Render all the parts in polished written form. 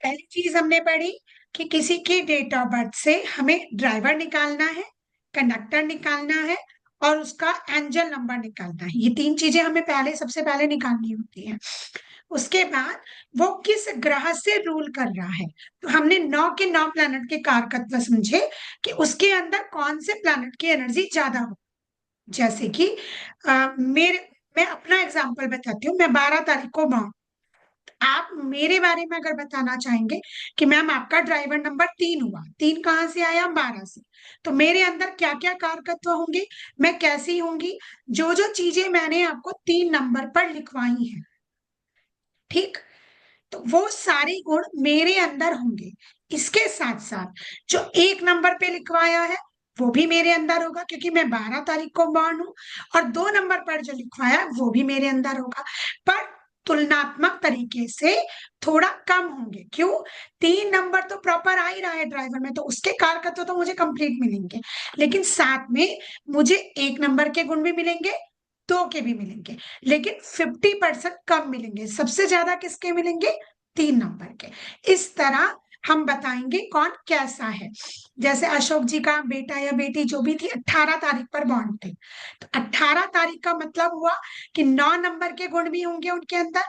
पहली चीज हमने पढ़ी कि किसी की डेट ऑफ बर्थ से हमें ड्राइवर निकालना है, कंडक्टर निकालना है और उसका एंजल नंबर निकालना है। ये तीन चीजें हमें पहले सबसे पहले निकालनी होती है। उसके बाद वो किस ग्रह से रूल कर रहा है, तो हमने 9 के 9 प्लैनेट के कारकत्व समझे कि उसके अंदर कौन से प्लैनेट की एनर्जी ज्यादा हो। जैसे कि मैं अपना एग्जांपल बताती हूँ। मैं 12 तारीख को born, आप मेरे बारे में अगर बताना चाहेंगे कि मैम आपका ड्राइवर नंबर 3 हुआ, 3 कहाँ से आया? 12 से। तो मेरे अंदर क्या क्या कारकत्व होंगे, मैं कैसी होंगी, जो जो चीजें मैंने आपको 3 नंबर पर लिखवाई हैं, ठीक, तो वो सारे गुण मेरे अंदर होंगे। इसके साथ साथ जो 1 नंबर पे लिखवाया है वो भी मेरे अंदर होगा, क्योंकि मैं 12 तारीख को बॉर्न हूं। और 2 नंबर पर जो लिखवाया है वो भी मेरे अंदर होगा, पर तुलनात्मक तरीके से थोड़ा कम होंगे। क्यों? 3 नंबर तो प्रॉपर आ ही रहा है ड्राइवर में, तो उसके कारकत्व तो मुझे कंप्लीट मिलेंगे, लेकिन साथ में मुझे 1 नंबर के गुण भी मिलेंगे, 2 के भी मिलेंगे, लेकिन 50% कम मिलेंगे। सबसे ज्यादा किसके मिलेंगे? 3 नंबर के। इस तरह हम बताएंगे कौन कैसा है। जैसे अशोक जी का बेटा या बेटी जो भी थी 18 तारीख पर बॉर्न थे, तो 18 तारीख का मतलब हुआ कि 9 नंबर के गुण भी होंगे उनके अंदर,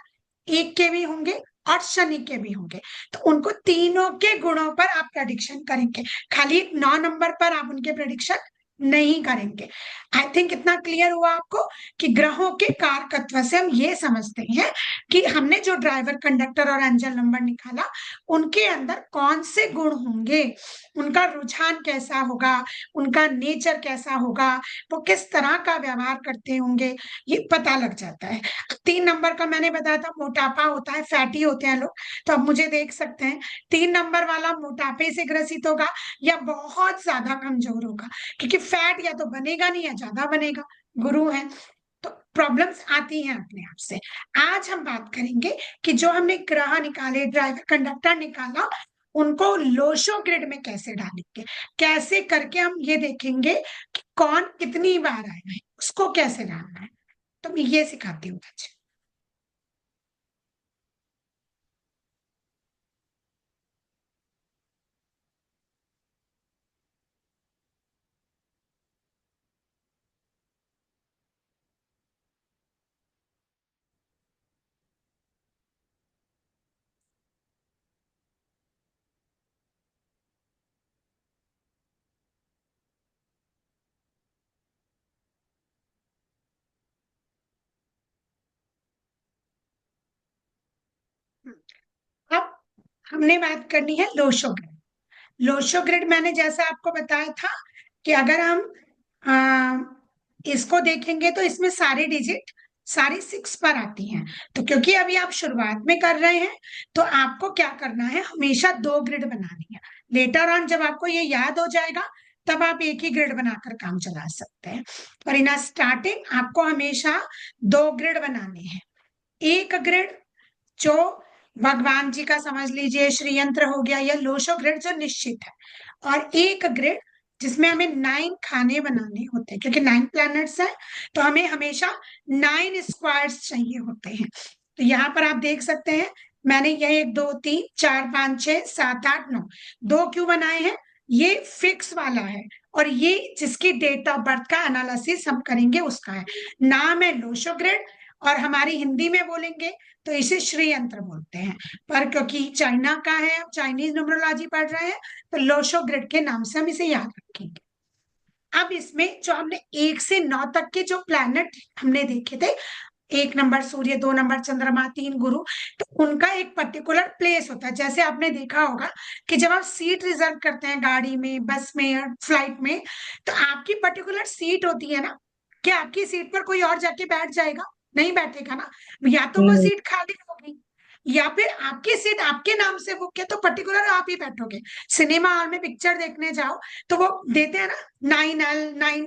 1 के भी होंगे और शनि के भी होंगे। तो उनको तीनों के गुणों पर आप प्रेडिक्शन करेंगे, खाली 9 नंबर पर आप उनके प्रेडिक्शन नहीं करेंगे। आई थिंक इतना क्लियर हुआ आपको कि ग्रहों के कारकत्व से हम ये समझते हैं कि हमने जो ड्राइवर, कंडक्टर और एंजल नंबर निकाला, उनके अंदर कौन से गुण होंगे, उनका रुझान कैसा होगा, उनका नेचर कैसा होगा, वो किस तरह का व्यवहार करते होंगे, ये पता लग जाता है। 3 नंबर का मैंने बताया था मोटापा होता है, फैटी होते हैं लोग, तो अब मुझे देख सकते हैं 3 नंबर वाला मोटापे से ग्रसित होगा या बहुत ज्यादा कमजोर होगा, क्योंकि फैट या तो बनेगा नहीं या ज्यादा बनेगा, गुरु है, तो प्रॉब्लम्स आती हैं अपने आप से। आज हम बात करेंगे कि जो हमने ग्रह निकाले, ड्राइवर कंडक्टर निकाला, उनको लोशो ग्रिड में कैसे डालेंगे, कैसे करके हम ये देखेंगे कि कौन कितनी बार आया है, उसको कैसे डालना है। तो मैं ये सिखाती हूँ आज। अब हमने बात करनी है लोशो ग्रिड। लोशो ग्रिड मैंने जैसा आपको बताया था कि अगर हम इसको देखेंगे तो इसमें सारे डिजिट सारी 6 पर आती हैं। तो क्योंकि अभी आप शुरुआत में कर रहे हैं, तो आपको क्या करना है, हमेशा 2 ग्रिड बनानी है। लेटर ऑन जब आपको ये याद हो जाएगा, तब आप एक ही ग्रिड बनाकर काम चला सकते हैं। पर इन स्टार्टिंग आपको हमेशा 2 ग्रिड बनाने हैं। एक ग्रिड जो भगवान जी का समझ लीजिए श्री यंत्र हो गया, या लोशो ग्रिड जो निश्चित है, और एक ग्रिड जिसमें हमें 9 खाने बनाने होते हैं, क्योंकि 9 प्लैनेट्स हैं, तो हमें हमेशा 9 स्क्वायर्स चाहिए होते हैं। तो यहाँ पर आप देख सकते हैं, मैंने ये 1 2 3 4 5 6 7 8 9 2 क्यों बनाए हैं? ये फिक्स वाला है, और ये जिसकी डेट ऑफ बर्थ का एनालिसिस हम करेंगे उसका है। नाम है लोशो ग्रिड, और हमारी हिंदी में बोलेंगे तो इसे श्री यंत्र बोलते हैं। पर क्योंकि चाइना का है, चाइनीज न्यूमरोलॉजी पढ़ रहे हैं, तो लोशो ग्रिड के नाम से हम इसे याद रखेंगे। अब इसमें जो हमने 1 से 9 तक के जो प्लैनेट हमने देखे थे, 1 नंबर सूर्य, 2 नंबर चंद्रमा, 3 गुरु, तो उनका एक पर्टिकुलर प्लेस होता है। जैसे आपने देखा होगा कि जब आप सीट रिजर्व करते हैं गाड़ी में, बस में, फ्लाइट में, तो आपकी पर्टिकुलर सीट होती है ना, क्या आपकी सीट पर कोई और जाके बैठ जाएगा? नहीं बैठेगा ना। या तो वो नहीं। सीट खाली होगी, या फिर आपकी सीट आपके नाम से बुक है तो पर्टिकुलर आप ही बैठोगे। सिनेमा हॉल में पिक्चर देखने जाओ तो वो देते हैं ना, 9L 9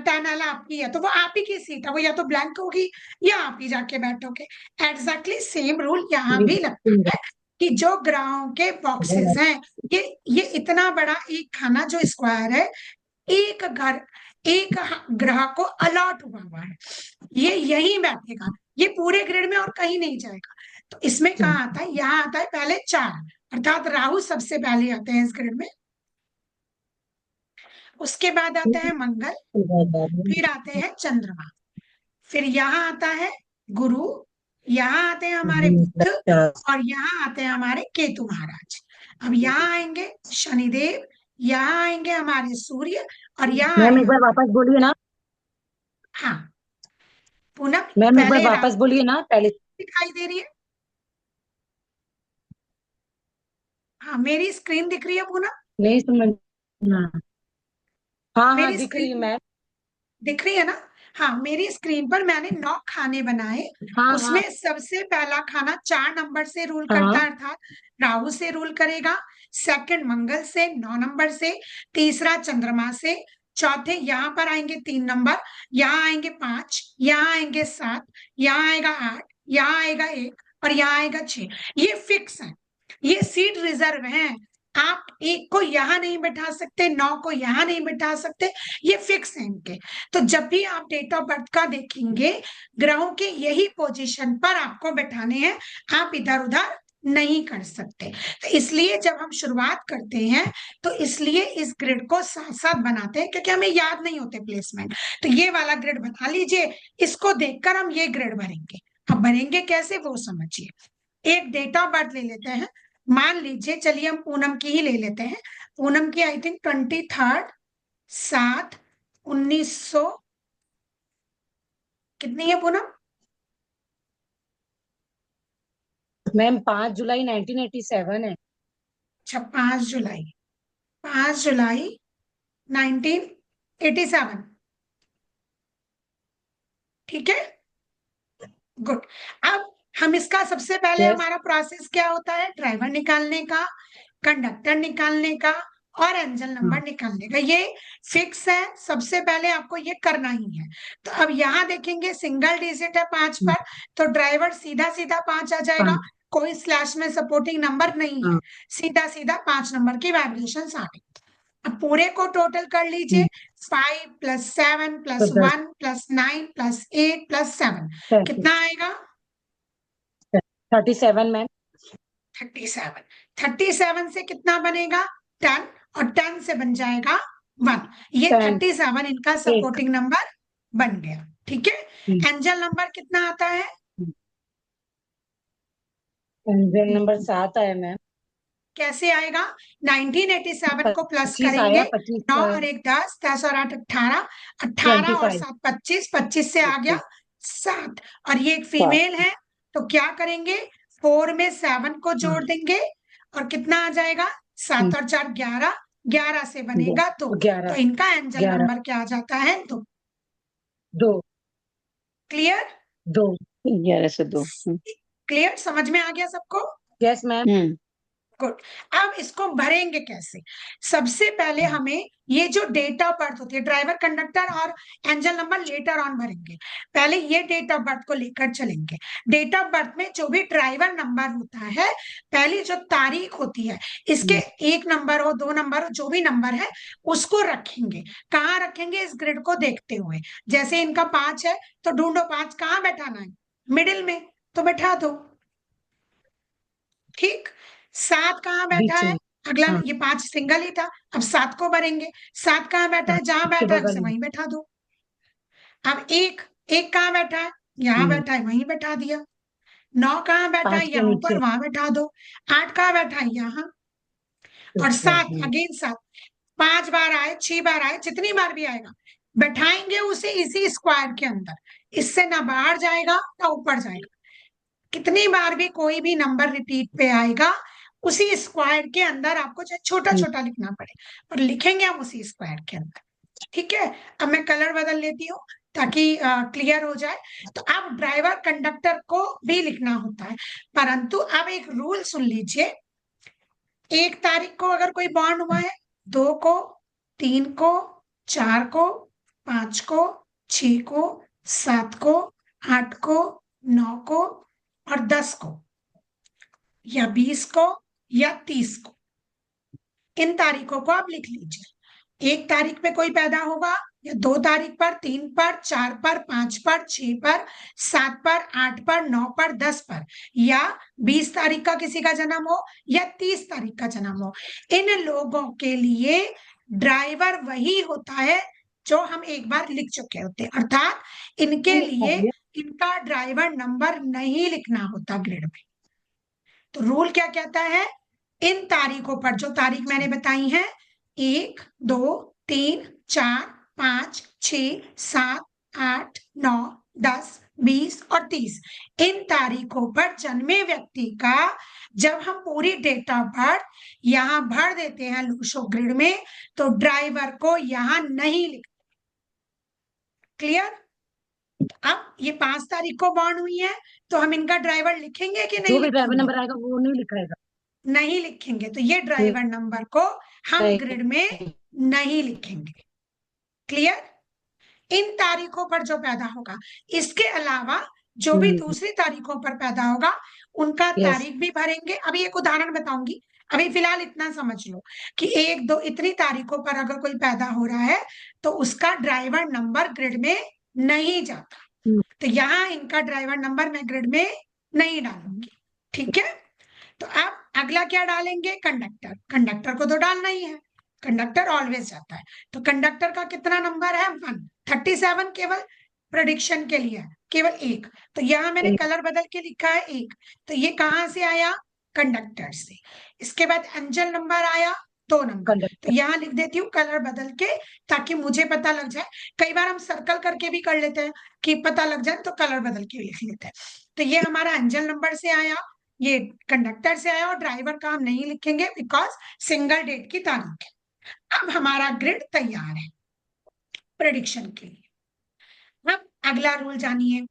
10L आपकी है, तो वो आप ही की सीट है, वो या तो ब्लैंक होगी या आप ही जाके बैठोगे। एग्जैक्टली सेम रूल यहाँ ये भी लगता है कि जो ग्रहों के बॉक्सेस सुंदर। हैं, ये इतना बड़ा एक खाना जो स्क्वायर है, एक घर, एक ग्रह को अलॉट हुआ है, ये यही बैठेगा, ये पूरे ग्रिड में और कहीं नहीं जाएगा। तो इसमें कहाँ आता है? यहाँ आता है पहले 4, अर्थात राहु सबसे पहले आते हैं इस ग्रिड में, उसके बाद आता है मंगल, फिर आते हैं चंद्रमा, फिर यहाँ आता है गुरु, यहाँ आते हैं हमारे बुध, और यहाँ आते हैं हमारे केतु महाराज। अब यहाँ आएंगे शनिदेव, यहाँ आएंगे हमारे सूर्य, और यहाँ मैम एक आएगा, बार वापस बोलिए ना। हाँ पूनम, मैम एक बार पहले वापस राहु बोलिए ना पहले। दिखाई दे रही है, हाँ मेरी स्क्रीन दिख रही है पूनम, नहीं समझ। हाँ हाँ हाँ, मेरी दिख रही है स्क्रीन मैम। दिख रही है ना। हाँ मेरी स्क्रीन पर मैंने 9 खाने बनाए, हाँ उसमें हाँ सबसे पहला खाना 4 नंबर से रूल करता हाँ। है, अर्थात राहु से रूल करेगा, सेकंड मंगल से 9 नंबर से, तीसरा चंद्रमा से, चौथे यहाँ पर आएंगे 3 नंबर, यहाँ आएंगे 5, यहाँ आएंगे 7, यहाँ आएगा 8, यहाँ आएगा 1, और यहाँ आएगा 6। ये फिक्स है, ये सीट रिजर्व है, आप एक को यहाँ नहीं बैठा सकते, 9 को यहाँ नहीं बैठा सकते, ये फिक्स है इनके। तो जब भी आप डेट ऑफ बर्थ का देखेंगे, ग्रहों के यही पोजीशन पर आपको बैठाने हैं, आप इधर उधर नहीं कर सकते। तो इसलिए जब हम शुरुआत करते हैं, तो इसलिए इस ग्रिड को साथ साथ बनाते हैं, क्योंकि हमें याद नहीं होते प्लेसमेंट। तो ये वाला ग्रिड बना लीजिए, इसको देखकर हम ये ग्रिड भरेंगे। अब भरेंगे कैसे वो समझिए। एक डेट ऑफ बर्थ ले लेते हैं, मान लीजिए, चलिए हम पूनम की ही ले लेते हैं। पूनम की आई थिंक 23/7/1900, कितनी है पूनम? मैम 5 जुलाई 1987 है। अच्छा 5 जुलाई, 5 जुलाई 1987, ठीक है, गुड। अब हम इसका सबसे पहले यस। हमारा प्रोसेस क्या होता है, ड्राइवर निकालने का, कंडक्टर निकालने का, और एंजल नंबर निकालने का, ये फिक्स है, सबसे पहले आपको ये करना ही है। तो अब यहाँ देखेंगे सिंगल डिजिट है 5 पर, तो ड्राइवर सीधा सीधा 5 आ जाएगा, हाँ कोई स्लैश में सपोर्टिंग नंबर नहीं है, हाँ। सीधा सीधा 5 नंबर की वाइब्रेशन आ गई। अब पूरे को टोटल कर लीजिए, हम्म, 5 + 7 तो + 10 1 + 9 + 8 + 7, 37। कितना आएगा? 37 मैम। 37। 37 से कितना बनेगा? 10, और 10 से बन जाएगा 1। ये 10 37 इनका एक। सपोर्टिंग नंबर बन गया, ठीक है। एंजल नंबर कितना आता है? एंजल नंबर 7 आया मैम। कैसे आएगा? 1987 को प्लस 25 करेंगे, आया, 25 9 का। और 1 10, 10 और 8 18, 18 और 25। 7 25, 25 से आ गया 25। 7, और ये एक 7। फीमेल है, तो क्या करेंगे, 4 में 7 को हाँ। जोड़ देंगे, और कितना आ जाएगा? 7 और 4 11, 11 से बनेगा 2, तो तो 11। इनका एंजल 11। नंबर क्या आ जाता है? 2। 2। क्लियर? 2। 11 से 2। क्लियर, समझ में आ गया सबको? Yes ma'am. गुड। अब इसको भरेंगे कैसे? सबसे पहले हमें ये जो डेट ऑफ बर्थ होती है, ड्राइवर कंडक्टर और एंजल नंबर लेटर ऑन भरेंगे, पहले ये डेट ऑफ बर्थ को लेकर चलेंगे। डेट ऑफ बर्थ में जो भी ड्राइवर नंबर होता है, पहली जो तारीख होती है, इसके 1 नंबर हो, 2 नंबर हो, जो भी नंबर है उसको रखेंगे। कहाँ रखेंगे? इस ग्रिड को देखते हुए, जैसे इनका 5 है, तो ढूंढो 5 कहाँ बैठाना है, मिडिल में, तो बैठा दो, ठीक। 7 कहाँ बैठा बीच है? में। अगला, हाँ, ये 5 सिंगल ही था, अब 7 को भरेंगे। 7 कहाँ बैठा हाँ, है? जहां उसके बैठा है बगल उसे में। वहीं बैठा दो। अब एक, एक कहाँ बैठा है? यहाँ हम्म, बैठा है, वहीं बैठा दिया। 9 कहाँ बैठा है? 5 के यहाँ ऊपर, नीचे। वहां बैठा दो। 8 कहाँ बैठा है? यहाँ। और ऊपर। 7 अगेन 7, 5 बार आए, 6 बार आए, जितनी बार भी आएगा, बैठाएंगे उसे इसी स्क्वायर के अंदर, इससे ना बाहर जाएगा ना ऊपर जाएगा। कितनी बार भी कोई भी नंबर रिपीट पे आएगा, उसी स्क्वायर के अंदर आपको चाहे छोटा हम्म, छोटा लिखना पड़े, पर लिखेंगे हम उसी स्क्वायर के अंदर, ठीक है। अब मैं कलर बदल लेती हूँ ताकि क्लियर हो जाए। तो अब ड्राइवर कंडक्टर को भी लिखना होता है, परंतु अब एक रूल सुन लीजिए। 1 तारीख को अगर कोई बॉर्न हुआ है, 2 को, 3 को, 4 को, 5 को, 6 को, 7 को, 8 को, 9 को, और 10 को, या 20 को, या 30 को, इन तारीखों को आप लिख लीजिए। 1 तारीख पे कोई पैदा होगा, या 2 तारीख पर, 3 पर, 4 पर, 5 पर, 6 पर, 7 पर, 8 पर, 9 पर, 10 पर, या 20 तारीख का किसी का जन्म हो या 30 तारीख का जन्म हो, इन लोगों के लिए ड्राइवर वही होता है जो हम एक बार लिख चुके होते हैं, अर्थात इनके लिए इनका ड्राइवर नंबर नहीं लिखना होता ग्रिड में। तो रूल क्या कहता है, इन तारीखों पर, जो तारीख मैंने बताई है 1, 2, 3, 4, 5, 6, 7, 8, 9, 10, 20 और 30, इन तारीखों पर जन्मे व्यक्ति का जब हम पूरी डेट ऑफ बर्थ यहां भर देते हैं लूशो ग्रिड में, तो ड्राइवर को यहां नहीं लिखते। क्लियर? अब ये 5 तारीख को बॉर्न हुई है, तो हम इनका ड्राइवर लिखेंगे कि नहीं जो भी ड्राइवर लिखेंगे? नंबर आएगा वो नहीं लिखाएगा। नहीं लिखेंगे। तो ये ड्राइवर नंबर को हम ग्रिड में नहीं लिखेंगे। क्लियर? इन तारीखों पर जो पैदा होगा, इसके अलावा जो भी दूसरी तारीखों पर पैदा होगा उनका यस। तारीख भी भरेंगे। अभी एक उदाहरण बताऊंगी, अभी फिलहाल इतना समझ लो कि 1, 2 इतनी तारीखों पर अगर कोई पैदा हो रहा है तो उसका ड्राइवर नंबर ग्रिड में नहीं जाता। तो यहाँ इनका ड्राइवर नंबर मैं ग्रिड में नहीं डालूंगी। ठीक है? तो अब अगला क्या डालेंगे, कंडक्टर। कंडक्टर को तो डालना ही है, कंडक्टर ऑलवेज जाता है। तो कंडक्टर का कितना नंबर है, 1, 37 केवल प्रेडिक्शन के लिए, केवल 1। तो यहाँ मैंने कलर बदल के लिखा है 1। तो ये कहाँ से आया, कंडक्टर से। इसके बाद एंजल नंबर आया 2 नंबर। तो यहाँ लिख देती हूँ कलर बदल के, ताकि मुझे पता लग जाए। कई बार हम सर्कल करके भी कर लेते हैं कि पता लग जाए, तो कलर बदल के लिख लेते हैं। तो ये हमारा एंजल नंबर से आया, ये कंडक्टर से आया, और ड्राइवर का हम नहीं लिखेंगे बिकॉज सिंगल डेट की तारीख है। अब हमारा ग्रिड तैयार है प्रेडिक्शन के लिए। अब अगला रूल जानिए,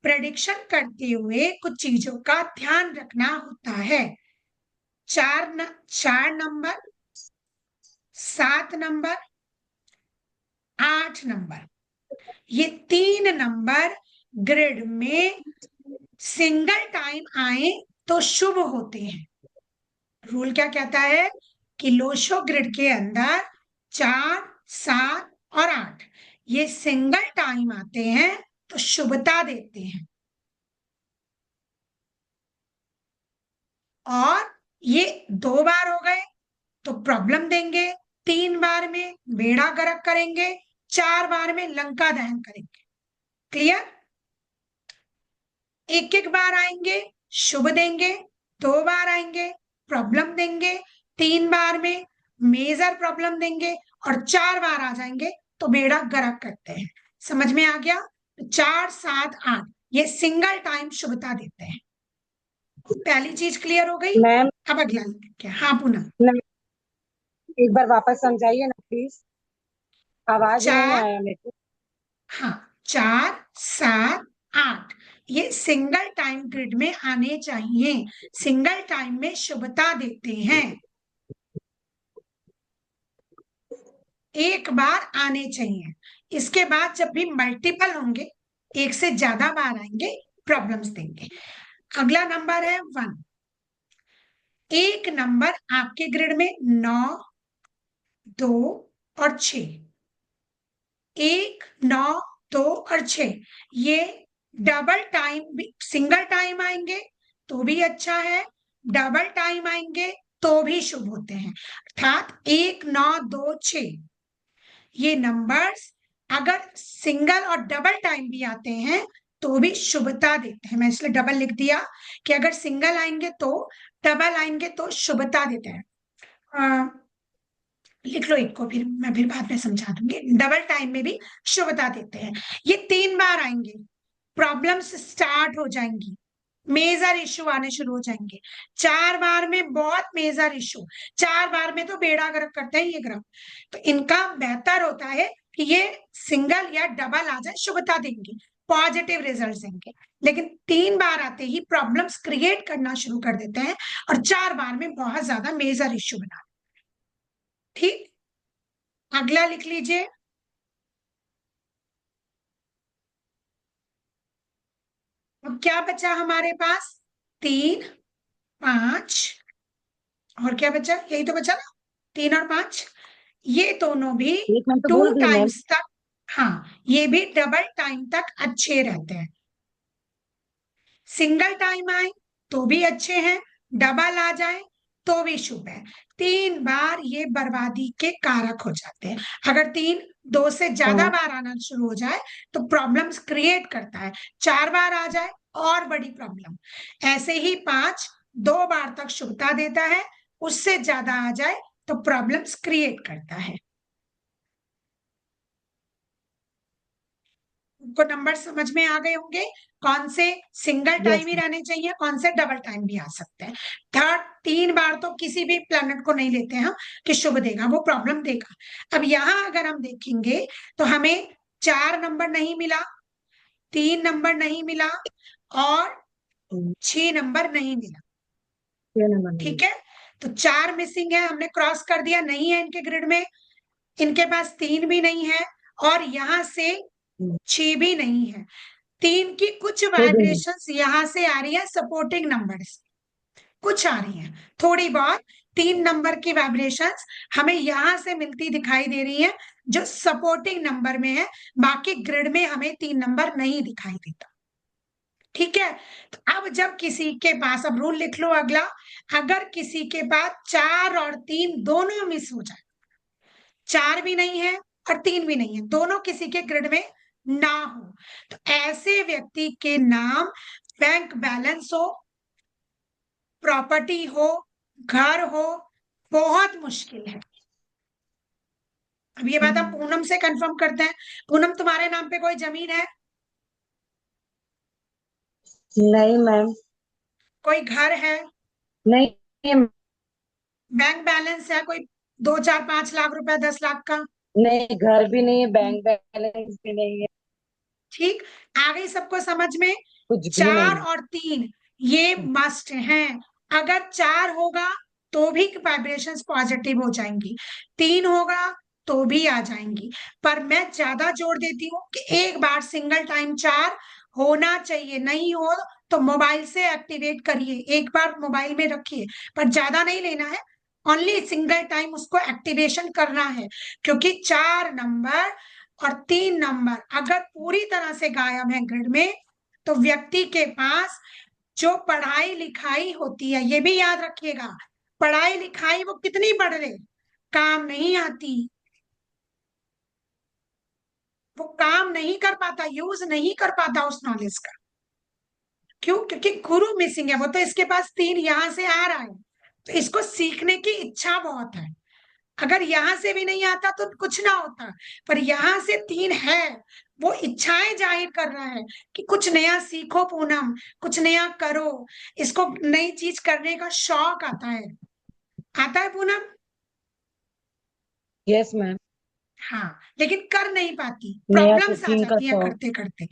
प्रेडिक्शन करते हुए कुछ चीजों का ध्यान रखना होता है। 4 नंबर, 7 नंबर, 8 नंबर, ये 3 नंबर ग्रिड में सिंगल टाइम आए तो शुभ होते हैं। रूल क्या कहता है कि लोशो ग्रिड के अंदर 4, 7 और 8 ये सिंगल टाइम आते हैं तो शुभता देते हैं, और ये 2 बार हो गए तो प्रॉब्लम देंगे, 3 बार में बेड़ा गर्क करेंगे, 4 बार में लंका दहन करेंगे। क्लियर? एक एक बार आएंगे शुभ देंगे, 2 बार आएंगे प्रॉब्लम देंगे, 3 बार में मेजर प्रॉब्लम देंगे, और 4 बार आ जाएंगे तो बेड़ा गर्क करते हैं। समझ में आ गया? 4, 7, 8 ये सिंगल टाइम शुभता देते हैं। पहली चीज क्लियर हो गई। मैम, अब अगला क्या, हाँ पुनः एक बार वापस समझाइए ना प्लीज, आवाज नहीं 4, आया मेरे को। हाँ 4, 7, 8 ये सिंगल टाइम ग्रिड में आने चाहिए, सिंगल टाइम में शुभता देते हैं, एक बार आने चाहिए। इसके बाद जब भी मल्टीपल होंगे, एक से ज्यादा बार आएंगे, प्रॉब्लम्स देंगे। अगला नंबर है 1। एक नंबर आपके ग्रिड में 9, 2 और 6, 1, 9, 2 और 6 ये डबल टाइम, सिंगल टाइम आएंगे तो भी अच्छा है, डबल टाइम आएंगे तो भी शुभ होते हैं। अर्थात 1, 9, 2, 6 ये नंबर्स अगर सिंगल और डबल टाइम भी आते हैं तो भी शुभता देते हैं। मैं इसलिए डबल लिख दिया कि अगर सिंगल आएंगे तो, डबल आएंगे तो शुभता देते हैं। लिख लो एक को, फिर मैं फिर बाद में समझा दूंगी। डबल टाइम में भी शुभता देते हैं। ये 3 बार आएंगे, प्रॉब्लम्स स्टार्ट हो जाएंगी, मेजर इश्यू आने शुरू हो जाएंगे। 4 बार में बहुत मेजर इश्यू, 4 बार में तो बेड़ा गर्क करते हैं ये ग्रह। तो इनका बेहतर होता है कि ये सिंगल या डबल आ जाए, शुभता देंगे, पॉजिटिव रिजल्ट देंगे। लेकिन 3 बार आते ही प्रॉब्लम्स क्रिएट करना शुरू कर देते हैं, और 4 बार में बहुत ज्यादा मेजर इश्यू बना। ठीक, अगला लिख लीजिए। अब क्या बचा हमारे पास, 3, 5 और क्या बचा, यही तो बचा ना, 3 और 5, ये दोनों भी एक मैम तो 2 बोल दी मैम। टाइम्स तक हाँ, ये भी डबल टाइम तक अच्छे रहते हैं। सिंगल टाइम आए तो भी अच्छे हैं, डबल आ जाए तो भी शुभ है। 3 बार ये बर्बादी के कारक हो जाते हैं। अगर दो से ज्यादा हाँ। बार आना शुरू हो जाए तो प्रॉब्लम्स क्रिएट करता है। 4 बार आ जाए और बड़ी प्रॉब्लम। ऐसे ही 5 2 बार तक शुभता देता है, उससे ज्यादा आ जाए तो प्रॉब्लम्स क्रिएट करता है। उनको नंबर समझ में आ गए होंगे, कौन से सिंगल टाइम यस। ही रहने चाहिए, कौन से डबल टाइम भी आ सकते हैं। 3 बार तो किसी भी प्लैनेट को नहीं लेते हम कि शुभ देगा, वो प्रॉब्लम देगा। अब यहाँ अगर हम देखेंगे तो हमें 4 नंबर नहीं मिला, 3 नंबर नहीं मिला, और 6 नंबर नहीं मिला। 6 नंबर नहीं। ठीक है, तो 4 मिसिंग है, हमने क्रॉस कर दिया, नहीं है इनके ग्रिड में। इनके पास 3 भी नहीं है, और यहां से 6 भी नहीं है। 3 की कुछ 6 भी नहीं। वाइब्रेशंस यहां से आ रही है सपोर्टिंग नंबर्स, कुछ आ रही है थोड़ी बहुत। 3 नंबर की वाइब्रेशंस हमें यहां से मिलती दिखाई दे रही है, जो सपोर्टिंग नंबर में है। बाकी ग्रिड में हमें 3 नंबर नहीं दिखाई देता। ठीक है, तो अब जब किसी के पास, अब रूल लिख लो अगला, अगर किसी के पास 4 और 3 दोनों मिस हो जाए, 4 भी नहीं है और 3 भी नहीं है, दोनों किसी के ग्रिड में ना हो, तो ऐसे व्यक्ति के नाम बैंक बैलेंस हो, प्रॉपर्टी हो, घर हो, बहुत मुश्किल है। अब ये बात हम पूनम से कंफर्म करते हैं। पूनम, तुम्हारे नाम पे कोई जमीन है? नहीं मैम। कोई घर है? नहीं। बैंक बैलेंस है कोई 2 4 5 लाख रुपए, 10 लाख का? नहीं, घर भी नहीं है, बैंक बैलेंस भी नहीं है। ठीक, आ गई सबको समझ में? कुछ भी 4 और 3 ये मस्ट हैं। अगर 4 होगा तो भी वाइब्रेशंस पॉजिटिव हो जाएंगी, 3 होगा तो भी आ जाएंगी। पर मैं ज्यादा जोर देती हूँ कि एक बार सिंगल टाइम 4 होना चाहिए। नहीं हो तो मोबाइल से एक्टिवेट करिए, एक बार मोबाइल में रखिए, पर ज्यादा नहीं लेना है। ओनली सिंगल टाइम उसको एक्टिवेशन करना है, क्योंकि 4 नंबर और 3 नंबर अगर पूरी तरह से गायब है ग्रिड में, तो व्यक्ति के पास जो पढ़ाई लिखाई होती है, ये भी याद रखिएगा, पढ़ाई लिखाई वो कितनी पढ़ ले, काम नहीं आती। वो काम नहीं कर पाता, यूज नहीं कर पाता उस नॉलेज का। क्यों? क्योंकि गुरु मिसिंग है। वो तो इसके पास 3 यहां से आ रहा है, तो इसको सीखने की इच्छा बहुत है। अगर यहां से भी नहीं आता तो कुछ ना होता, पर यहां से 3 है, वो इच्छाएं जाहिर कर रहा है कि कुछ नया सीखो पूनम, कुछ नया करो। इसको नई चीज करने का शौक आता है। आता है पूनम? Yes ma'am. हाँ, लेकिन कर नहीं पाती, नया प्रॉब्लम्स आ कुकिंग का जाती है शौक। करते करते।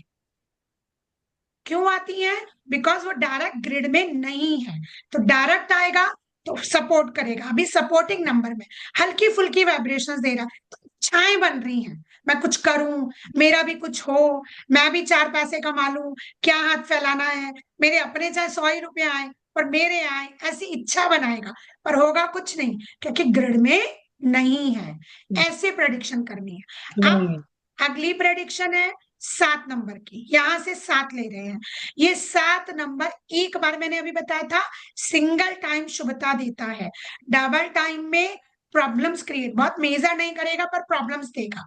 क्यों आती है? बिकॉज वो डायरेक्ट ग्रिड में नहीं है। तो डायरेक्ट आएगा तो सपोर्ट करेगा, अभी सपोर्टिंग नंबर में हल्की फुल्की वाइब्रेशंस दे रहा है, तो इच्छाएं बन रही हैं, मैं कुछ करूं, मेरा भी कुछ हो, मैं भी 4 पैसे कमा लूं, क्या हाथ फैलाना है, मेरे अपने चाहे 100 ही रुपए आए पर मेरे आए, ऐसी इच्छा बनाएगा। पर होगा कुछ नहीं, क्योंकि ग्रिड में नहीं है। ऐसे प्रेडिक्शन करनी है। नहीं अब है। अगली प्रेडिक्शन है 7 नंबर की, यहां से 7 ले रहे हैं। ये 7 नंबर एक बार मैंने अभी बताया था सिंगल टाइम शुभता देता है, डबल टाइम में प्रॉब्लम्स क्रिएट, बहुत मेजर नहीं करेगा पर प्रॉब्लम्स देगा।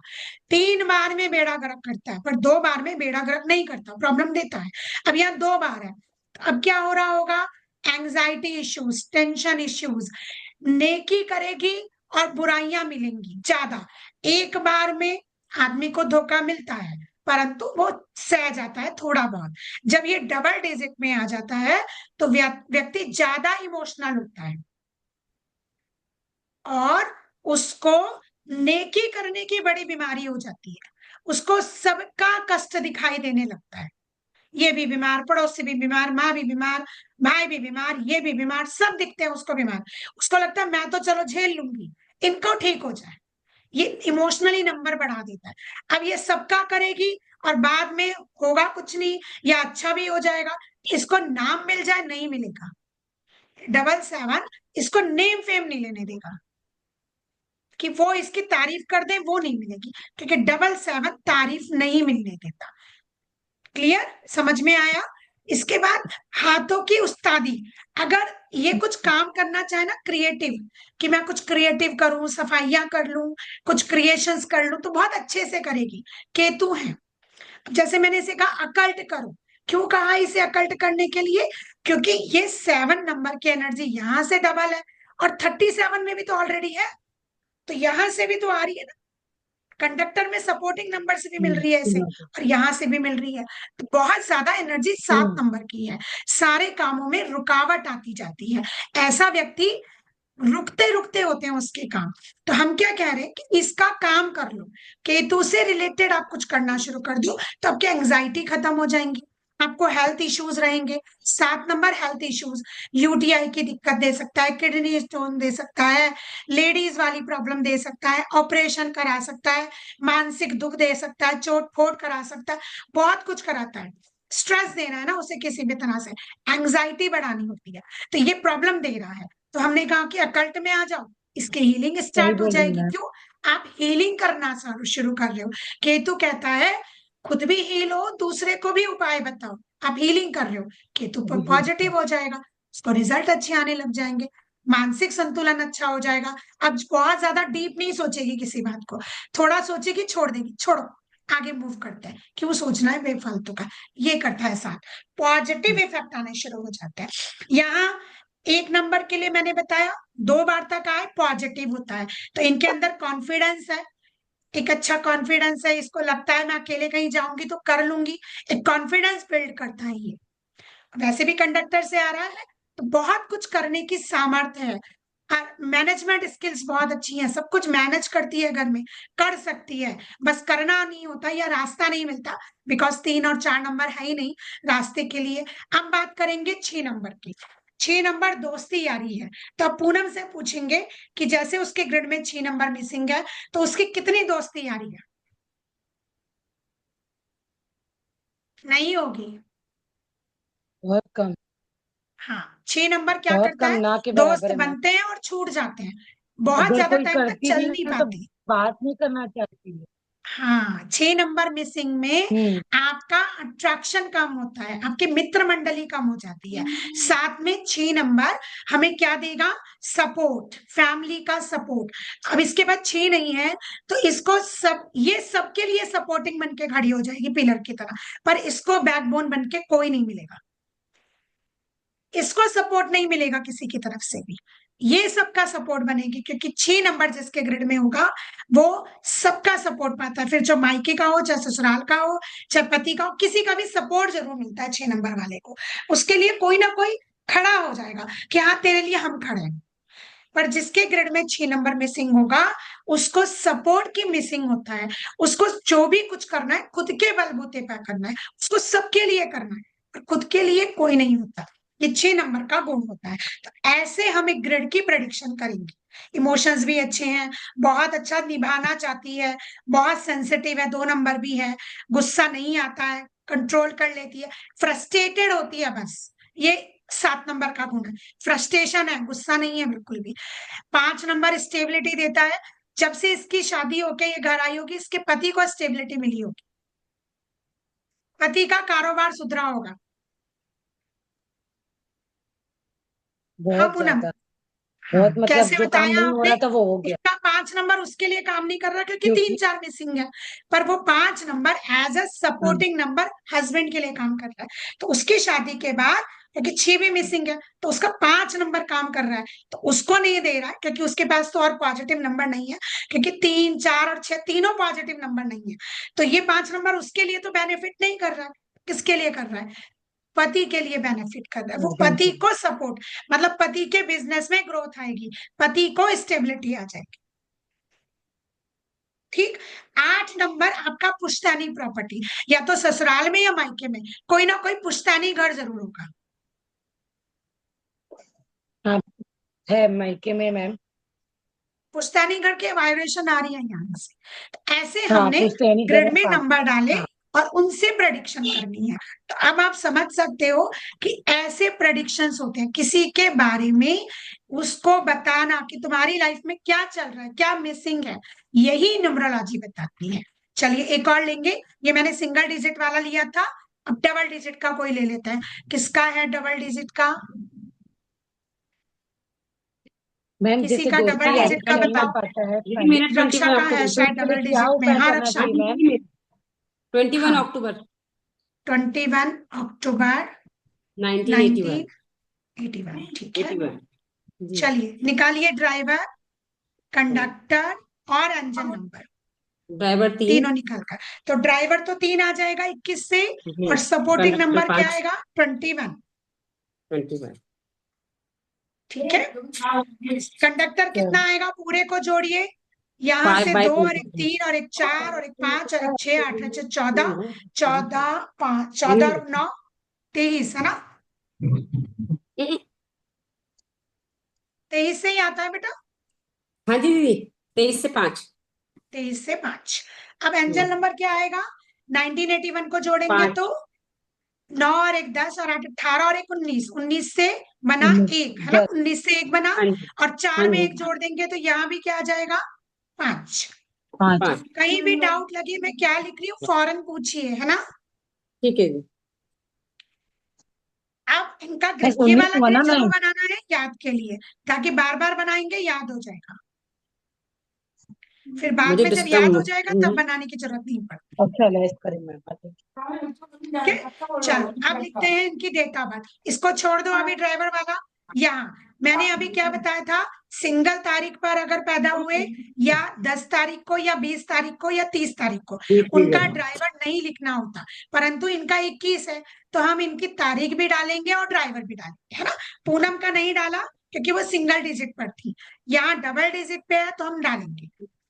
3 बार में बेड़ा गर्क करता है, पर 2 बार में बेड़ा गर्क नहीं करता, प्रॉब्लम देता है। अब यहाँ 2 बार है, तो अब क्या हो रहा होगा? एंजाइटी इश्यूज, टेंशन इश्यूज, नेकी करेगी और बुराइयां मिलेंगी ज्यादा। एक बार में आदमी को धोखा मिलता है, परंतु वो सह जाता है थोड़ा बहुत। जब ये डबल डिजिट में आ जाता है तो व्यक्ति ज्यादा इमोशनल होता है, और उसको नेकी करने की बड़ी बीमारी हो जाती है। उसको सबका कष्ट दिखाई देने लगता है, ये भी बीमार, पड़ोसी भी बीमार, माँ भी बीमार, भाई भी बीमार, ये भी बीमार, सब दिखते हैं उसको बीमार। उसको लगता है मैं तो चलो झेल लूंगी, इनको ठीक हो जाए। ये इमोशनली नंबर बढ़ा देता है। अब ये सबका करेगी और बाद में होगा कुछ नहीं, या अच्छा भी हो जाएगा, इसको नाम मिल जाए नहीं मिलेगा। 777 इसको नेम फेम नहीं लेने देगा। कि वो इसकी तारीफ कर दे, वो नहीं मिलेगी, क्योंकि 777 तारीफ नहीं मिलने देता। क्लियर, समझ में आया? इसके बाद हाथों की उस्तादी। अगर ये कुछ काम करना चाहे ना क्रिएटिव, कि मैं कुछ क्रिएटिव करूं, सफाइयां कर लूं, कुछ क्रिएशंस कर लूं, तो बहुत अच्छे से करेगी। केतु है। जैसे मैंने इसे कहा अकल्ट करो, क्यों कहा इसे अकल्ट करने के लिए? क्योंकि ये 7 नंबर की एनर्जी यहां से डबल है, और 37 में भी तो ऑलरेडी है, तो यहां से भी तो आ रही है ना। कंडक्टर में सपोर्टिंग नंबर से भी मिल रही है इसे, समझ और यहां से भी मिल रही है। तो बहुत ज्यादा एनर्जी 7 हम्म नंबर की है। सारे कामों में रुकावट आती जाती है। ऐसा व्यक्ति रुकते रुकते होते हैं उसके काम। तो हम क्या कह रहे हैं कि इसका काम कर लो, केतु से रिलेटेड आप कुछ करना शुरू कर दो, तो आपकी एंग्जाइटी खत्म हो जाएंगी। आपको हेल्थ इश्यूज रहेंगे। 7 नंबर हेल्थ इश्यूज, यूटीआई की दिक्कत दे सकता है, किडनी स्टोन दे सकता है, लेडीज वाली प्रॉब्लम दे सकता है, ऑपरेशन करा सकता है, मानसिक दुख दे सकता है, चोट फोट करा सकता है, बहुत कुछ कराता है। स्ट्रेस देना है ना उसे, किसी भी तरह से एंग्जाइटी बढ़ानी होती है, तो ये प्रॉब्लम दे रहा है। तो हमने कहा कि अकल्ट में आ जाओ, इसकी हीलिंग सही स्टार्ट हो बोल रही जाएगी। मैं। क्यों? आप हीलिंग करना शुरू कर रहे हो। केतु कहता है खुद भी हील हो, दूसरे को भी उपाय बताओ। आप हीलिंग कर रहे हो, केतु जी जी जी। पॉजिटिव हो जाएगा, उसको रिजल्ट अच्छे आने लग जाएंगे, मानसिक संतुलन अच्छा हो जाएगा। अब बहुत ज्यादा डीप नहीं सोचेगी किसी बात को, थोड़ा सोचेगी, छोड़ देगी, छोड़ो, आगे मूव करते हैं, क्यों सोचना है बेफालतू का। ये करता है साथ, पॉजिटिव इफेक्ट आने शुरू हो जाते हैं। यहाँ 1 नंबर के लिए मैंने बताया 2 बार तक आए पॉजिटिव होता है, तो इनके अंदर कॉन्फिडेंस है, एक अच्छा कॉन्फिडेंस है, इसको लगता है मैं अकेले कहीं जाऊंगी तो कर लूंगी, एक कॉन्फिडेंस बिल्ड करता है ये। वैसे भी कंडक्टर से आ रहा है, तो बहुत कुछ करने की सामर्थ्य है। मैनेजमेंट स्किल्स बहुत अच्छी हैं, सब कुछ मैनेज करती है घर में, कर सकती है, बस करना नहीं होता या रास्ता नहीं मिलता, बिकॉज 3 और 4 नंबर है ही नहीं रास्ते के लिए। अब बात करेंगे 6 नंबर की। 6 नंबर दोस्ती यारी है। तो अब पूनम से पूछेंगे कि जैसे उसके ग्रिड में 6 नंबर मिसिंग है, तो उसकी कितनी दोस्ती यारी है? नहीं होगी। बहुत कम। हाँ, 6 नंबर क्या बहुत करता कम, है? ना के दोस्त बराबर है मैम। बनते हैं और छूट जाते हैं, बहुत अगर ज्यादा कोई टाइम तक करती चल भी नहीं है तो पाती। बात नहीं करना चाहती है। हाँ, 6 नंबर मिसिंग में हम्म आपका अट्रैक्शन कम होता है, आपकी मित्र मंडली कम हो जाती है। साथ में 6 नंबर हमें क्या देगा? सपोर्ट, फैमिली का सपोर्ट। अब इसके बाद 6 नहीं है, तो इसको सब, ये सबके लिए सपोर्टिंग बन के खड़ी हो जाएगी पिलर की तरह, पर इसको बैकबोन बन के कोई नहीं मिलेगा, इसको सपोर्ट नहीं मिलेगा किसी की तरफ से भी। ये सबका सपोर्ट बनेगी, क्योंकि 6 नंबर जिसके ग्रिड में होगा वो सबका सपोर्ट पाता है, फिर जो मायके का हो, चाहे ससुराल का हो, चाहे पति का हो, किसी का भी सपोर्ट जरूर मिलता है 6 नंबर वाले को। उसके लिए कोई ना कोई खड़ा हो जाएगा कि हाँ तेरे लिए हम खड़े हैं। पर जिसके ग्रिड में 6 नंबर मिसिंग होगा, उसको सपोर्ट की मिसिंग होता है। उसको जो भी कुछ करना है खुद के बलबूते पर करना है, उसको सबके लिए करना है, पर खुद के लिए कोई नहीं होता। ये 6 नंबर का गुण होता है। तो ऐसे हम एक ग्रिड की प्रेडिक्शन करेंगे। इमोशंस भी अच्छे हैं, बहुत अच्छा निभाना चाहती है, बहुत सेंसिटिव है, 2 नंबर भी है, गुस्सा नहीं आता है, कंट्रोल कर लेती है, फ्रस्ट्रेटेड होती है बस, ये 7 नंबर का गुण है। फ्रस्ट्रेशन है, गुस्सा नहीं है बिल्कुल भी। 5 नंबर स्टेबिलिटी देता है। जब से इसकी शादी होके ये घर आई होगी, इसके पति को स्टेबिलिटी मिली होगी, पति का कारोबार सुधरा होगा। हाँ बहुत पूनम। ज्यादा। हाँ, बहुत, मतलब कैसे जो काम बताया नहीं हो आपने? रहा था वो हो गया। उसका 5 नंबर उसके लिए काम नहीं कर रहा, क्योंकि तीन क्योंकि चार मिसिंग है, पर वो 5 नंबर एज अ हाँ, सपोर्टिंग नंबर हस्बैंड के लिए काम कर रहा है। तो उसकी शादी के बाद, क्योंकि 6 भी मिसिंग है, तो उसका 5 नंबर काम कर रहा है, तो उसको नहीं दे रहा है, क्योंकि उसके पास तो और पॉजिटिव नंबर नहीं है, क्योंकि 3 4 और 6 तीनों पॉजिटिव नंबर नहीं है। तो ये 5 नंबर उसके लिए तो बेनिफिट नहीं कर रहा है। किसके लिए कर रहा है? पति के लिए बेनिफिट कर रहा है, वो हस्बैंड पति के। को सपोर्ट, मतलब पति के बिजनेस में ग्रोथ आएगी, पति को स्टेबिलिटी आ जाएगी। ठीक। 8 नंबर आपका पुश्तैनी प्रॉपर्टी, या तो ससुराल में या मायके में कोई ना कोई पुश्तैनी घर जरूर होगा। हाँ, है मायके में मैम। पुश्तैनी घर की वाइब्रेशन आ रही है यहाँ से। तो ऐसे हाँ, हमने पुश्तैनी घर है ग्रिड में पास। नंबर डाले हाँ। और उनसे प्रेडिक्शन करनी है। तो अब आप समझ सकते हो कि ऐसे प्रेडिक्शंस होते हैं किसी के बारे में। उसको बताना कि तुम्हारी लाइफ में क्या चल रहा है, क्या मिसिंग है, यही न्यूमरोलॉजी बताती है। चलिए एक और लेंगे। ये मैंने सिंगल डिजिट वाला लिया था, अब डबल डिजिट का कोई ले लेता है। किसका है डबल डिजिट का? मैम किसी जैसे का डबल दोस्ती यारी डिजिट का का नंबर बताओ। पड़ता है दीदी मेरा रक्षा 21 का है अक्टूबर। शायद फिर डबल क्या डिजिट में। उपाय हाँ करना रक्षा, चाहिए मैम? 21 हाँ अक्टूबर 21 अक्टूबर 1981। 1981, ठीक है। 81 जी। चलिए निकालिए ड्राइवर, कंडक्टर और एंजन नंबर, ड्राइवर 3। तीनों निकल कर। तो ड्राइवर तो 3 आ जाएगा 21 से, और सपोर्टिंग कंडक्टर नंबर क्या 5। आएगा? 21, 21। ठीक है। कंडक्टर कितना आएगा? पूरे को जोड़िए, यहाँ 5 से बाई 2 और एक 22। 3 और एक 4 और एक 5 और एक 6, 8 और 14, 14 5 14 और 9 23, है ना? 23 से ही आता है बेटा। हाँ जी दीदी, 23 से 5। 23 से 5। अब एंजल नंबर क्या आएगा? 1981 को जोड़ेंगे 5। तो 9 और एक 10 और 8 18 और एक 19, 19 से बना 1, है ना? 10। 19 से 1 बना, हाँ जी। और हाँ 4 में जी। 1 जोड़ देंगे तो यहाँ भी क्या आ जाएगा? 5। 5। 5। कहीं भी डाउट लगे मैं क्या लिख रही हूँ फौरन पूछिए, है ना? ठीक है जी। अब इनका बस ये 19 वाला हुआ ना ग्रिड जरूर मैम? बनाना है याद के लिए, ताकि बार बार बनाएंगे याद हो जाएगा, फिर बाद मुझे में जब डिस्टर्ब याद हो हुआ। जाएगा तब बनाने की जरूरत नहीं पड़ती। अच्छा लेस करें मैम। ठीक है, चलो अब लिखते हैं इनकी डेट ऑफ बर्थ। इसको छोड़ दो अभी ड्राइवर वाला। यहाँ मैंने अभी क्या बताया था, सिंगल तारीख पर अगर पैदा हुए, या 10 तारीख को या 20 तारीख को या 30 तारीख को, उनका ड्राइवर नहीं लिखना होता। परंतु इनका 21 है तो हम इनकी तारीख भी डालेंगे और ड्राइवर भी डालेंगे, है ना? पूनम का नहीं डाला क्योंकि वो सिंगल डिजिट पर थी, यहाँ डबल डिजिट पे है तो हम डालेंगे।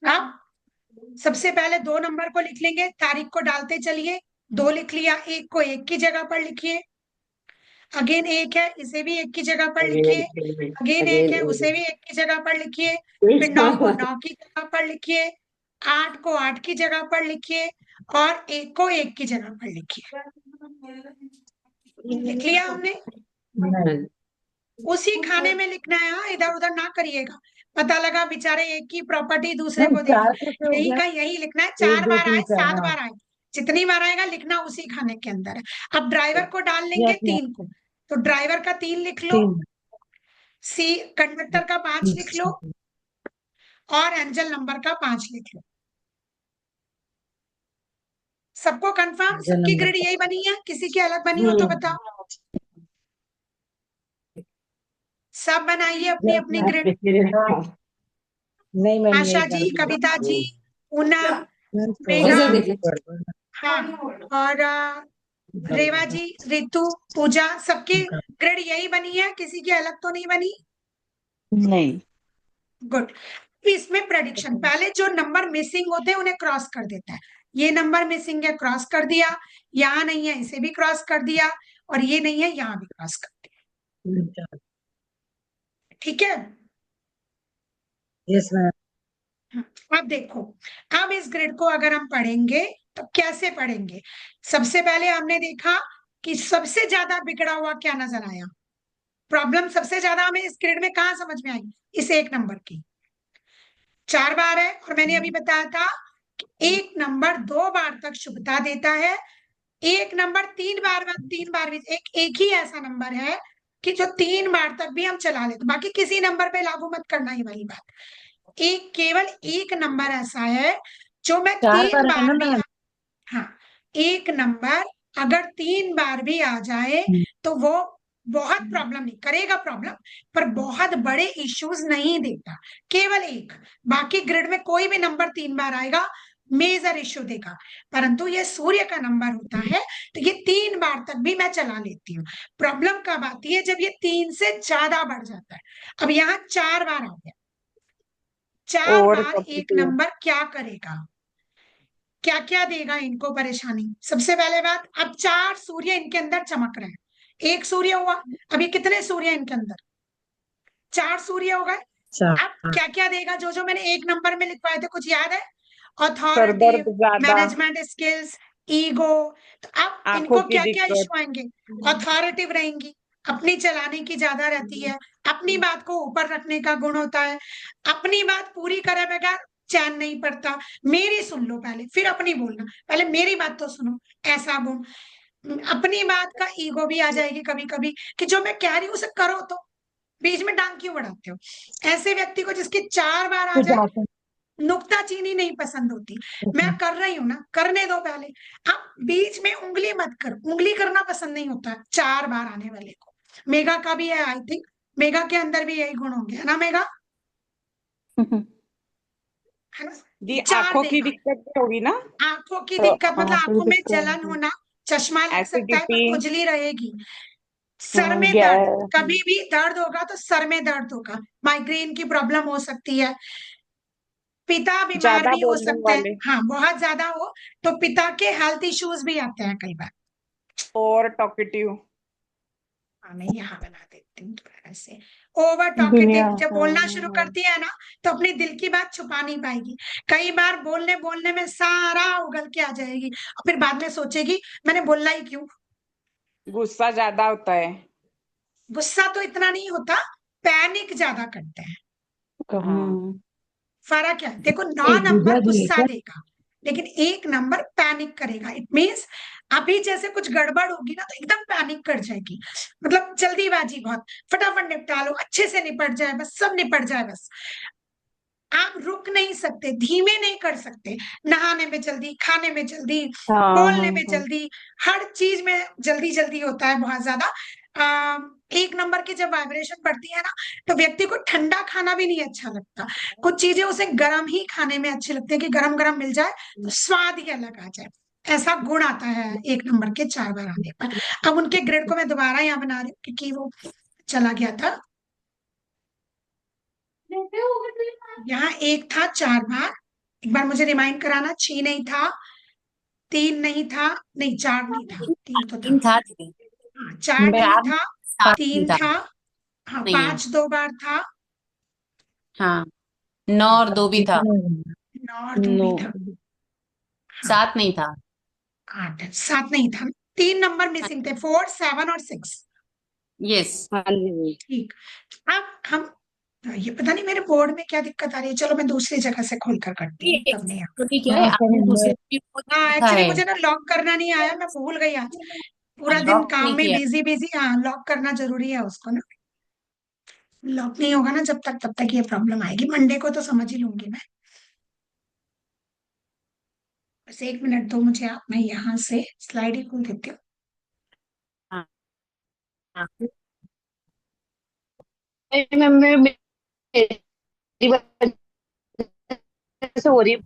अब सबसे पहले 2 नंबर को लिख लेंगे, तारीख को डालते चलिए। 2 लिख लिया, 1 को 1 की जगह पर लिखिए। अगेन 1 है, इसे भी 1 की जगह पर लिखिए। अगेन 1 है, उसे भी 1 की जगह पर लिखिए। फिर 9 को 9 की जगह पर लिखिए, 8 को 8 की जगह पर लिखिए, और 1 को 1 की जगह पर लिखिए। लिख लिया हमने। उसी खाने में लिखना है, हाँ इधर उधर ना करिएगा। पता लगा बेचारे एक की प्रॉपर्टी दूसरे मैम को दे 4 दी, कैसे हो यही गया? का यही लिखना है। 1 4 2 बार 3 आए 4, 7 हाँ। बार आए, जितनी बार आएगा लिखना उसी खाने के अंदर है। अब ड्राइवर को डाल लेंगे यस 3 को, तो ड्राइवर का 3 लिख लो। 3। सी कंडक्टर का 5 लिख लो, और एंजल नंबर का 5 लिख लो। सबको कंफर्म? सबकी नंबर ग्रिड यही बनी है? किसी की अलग बनी हो तो बताओ। सब बनाइए अपनी अपनी ग्रिड। नहीं मैम आशा यही कर जी, दूंगा। कविता जी, पूनम, मैम थोड़ा मेघा, इधर सा देख ले। गड़बड़ हाँ, और रेवा जी, रितु, पूजा, सबकी ग्रिड यही बनी है? किसी की अलग तो नहीं बनी? नहीं। गुड। इसमें प्रेडिक्शन, पहले जो नंबर मिसिंग होते हैं उन्हें क्रॉस कर देता है। ये नंबर मिसिंग है, क्रॉस कर दिया। यहाँ नहीं है, इसे भी क्रॉस कर दिया, और ये नहीं है, यहाँ भी क्रॉस कर दिया। ठीक है। Yes ma'am. अब देखो, अब इस ग्रिड को अगर हम पढ़ेंगे तो कैसे पढ़ेंगे? सबसे पहले हमने देखा कि सबसे ज्यादा बिगड़ा हुआ क्या नजर आया। प्रॉब्लम सबसे ज्यादा हमें इस ग्रिड में कहाँ समझ में आई? इस 1 नंबर की। 4 बार है, और मैंने अभी बताया था कि 1 नंबर 2 बार तक शुभता देता है। 1 नंबर 3 बार भी एक ही ऐसा नंबर है कि जो 3 बार तक भी हम चला लेते, बाकी किसी नंबर पे लागू मत करना, ही वही बात। केवल एक नंबर ऐसा है जो मैं 4 3 बार है बार ना भी, मैम? हाँ, एक नंबर अगर 3 बार भी आ जाए तो वो बहुत प्रॉब्लम नहीं करेगा, प्रॉब्लम पर बहुत बड़े इश्यूज नहीं देता, केवल एक। बाकी ग्रिड में कोई भी नंबर 3 बार आएगा मेजर इश्यू देगा, परंतु ये सूर्य का नंबर होता है तो ये 3 बार तक भी मैं चला लेती हूँ। प्रॉब्लम कब आती है? जब ये 3 से ज्यादा बढ़ जाता है। अब यहाँ 4 बार आ गया, 4 और बार एक पॉजिटिव। नंबर क्या करेगा, क्या क्या देगा इनको परेशानी? सबसे पहले बात, अब 4 सूर्य इनके अंदर चमक रहे हैं। एक सूर्य हुआ, अब ये कितने सूर्य इनके अंदर? 4 सूर्य हो गए। अच्छा। अब क्या क्या देगा? जो जो मैंने 1 नंबर में लिखवाए थे, कुछ याद है? सर दर्द अथॉरिटिव, ज्यादा। Management skills, ego. तो अब आंखों इनको की क्या क्या दिक्कत। इश्यू आएंगे? अथॉरिटिव रहेंगी, अपनी चलाने की ज्यादा रहती है, अपनी बात को ऊपर रखने का गुण होता है, अपनी बात पूरी करे बगैर चैन नहीं पड़ता, मेरी सुन लो पहले फिर अपनी बोलना, पहले मेरी बात तो सुनो, ऐसा गुण। अपनी बात का ईगो भी आ जाएगी कभी कभी कि जो मैं कह रही हूँ उसे करो, तो बीच में टांग क्यों बढ़ाते हो। ऐसे व्यक्ति को जिसके 4 बार आ तो जाए, जाते नुक्ताचीनी नहीं पसंद होती। मैं हैं। कर रही हूं ना, करने दो पहले। आप बीच में उंगली मत कर, उंगली करना पसंद नहीं होता 4 बार आने वाले को। मेघा का भी है, आई थिंक मेघा के अंदर भी यही गुण होंगे, है ना मेघा, है ना, जी, कि 4 आंखों की देगा। दिक्कत भी होगी ना, आंखों की तो दिक्कत मतलब आंखों आंखों की में जलन दिक्कत, होना, चश्मा लग सकता है एसिडिटी, पर खुजली रहेगी। सर में दर्द, गैस। कभी भी दर्द होगा तो सर में दर्द होगा, माइग्रेन की प्रॉब्लम हो सकती है। पिता बीमार ज्यादा भी हो बोलने सकते हैं, वाले हाँ बहुत ज्यादा हो तो पिता के हेल्थ इश्यूज भी आते हैं कई बार। और टॉकेटिव। हाँ मैं यहाँ बना देती हूँ थोड़ा ऐसे। ओवर दुनिया, टॉकेटिव, जब बोलना शुरू हाँ। करती है ना तो अपनी दिल की बात छुपा नहीं पाएगी। कई बार बोलने बोलने में सारा उगल के आ जाएगी और फिर बाद में सोचेगी मैंने बोलना ही क्यों। गुस्सा ज्यादा होता है। गुस्सा तो इतना नहीं होता, पैनिक ज्यादा करते हैं। हाँ, फर्क है देखो, 9 नंबर बुझा दिए गुस्सा क्या? देगा लेकिन 1 नंबर पैनिक करेगा। इट मीन्स अभी जैसे कुछ गड़बड़ होगी ना तो एकदम पैनिक कर जाएगी, मतलब जल्दीबाजी बहुत, फटाफट निपटा लो, अच्छे से निपट जाए बस, सब निपट जाए बस। आप रुक नहीं सकते, धीमे नहीं कर सकते। नहाने में जल्दी, खाने में जल्दी, हाँ बोलने हाँ में हाँ। जल्दी, हर चीज में जल्दी जल्दी होता है बहुत ज्यादा। आ, 1 नंबर की जब वाइब्रेशन बढ़ती है ना तो व्यक्ति को ठंडा खाना भी नहीं अच्छा लगता। कुछ चीजें उसे गर्म ही खाने में अच्छी लगती है कि गरम गरम मिल जाए तो स्वाद ही अलग आ जाए। ऐसा गुण आता है 1 नंबर के 4 बार आने पर। अब उनके ग्रेड को मैं दोबारा यहाँ बना रही हूँ क्योंकि वो चला गया था। यहाँ 1 था 4 बार, एक बार मुझे रिमाइंड कराना। 6 नहीं था, 3 नहीं था, नहीं 4 नहीं था, 3 तो था। तीन था दीदी। हाँ 4 नहीं चार, था, सात नहीं 3 था। था, हाँ नहीं है। 5 2 बार था, हाँ, 9 और 2 भी था। 9 और 2 नो। भी था, हाँ 7 नहीं था। 8 7 नहीं था, 3 नंबर मिसिंग थे, 4 7 और 6। यस। हाँ जी। ठीक। अब हम, ये पता नहीं मेरे बोर्ड में क्या दिक्कत आ रही है, चलो मैं दूसरी जगह से खोल कर करती हूँ तब नहीं। एक्चुअली क्या है, हाँ आपने करें दूसरे भी वो हाँ लिखा एक्चुअली है। मुझे ना लॉक करना नहीं आया, मैं भूल गई आज, पूरा दिन लॉक काम नहीं में किया। Busy busy. हाँ लॉक करना जरूरी है उसको ना, लॉक नहीं होगा ना जब तक तब तक ये प्रॉब्लम आएगी। मंडे को तो समझ ही लूंगी मैं। बस 1 मिनट दो मुझे आप, मैं यहाँ से स्लाइड ही खोल देती हूँ। हाँ, हाँ। मैम मेरी वजह से हो रही है,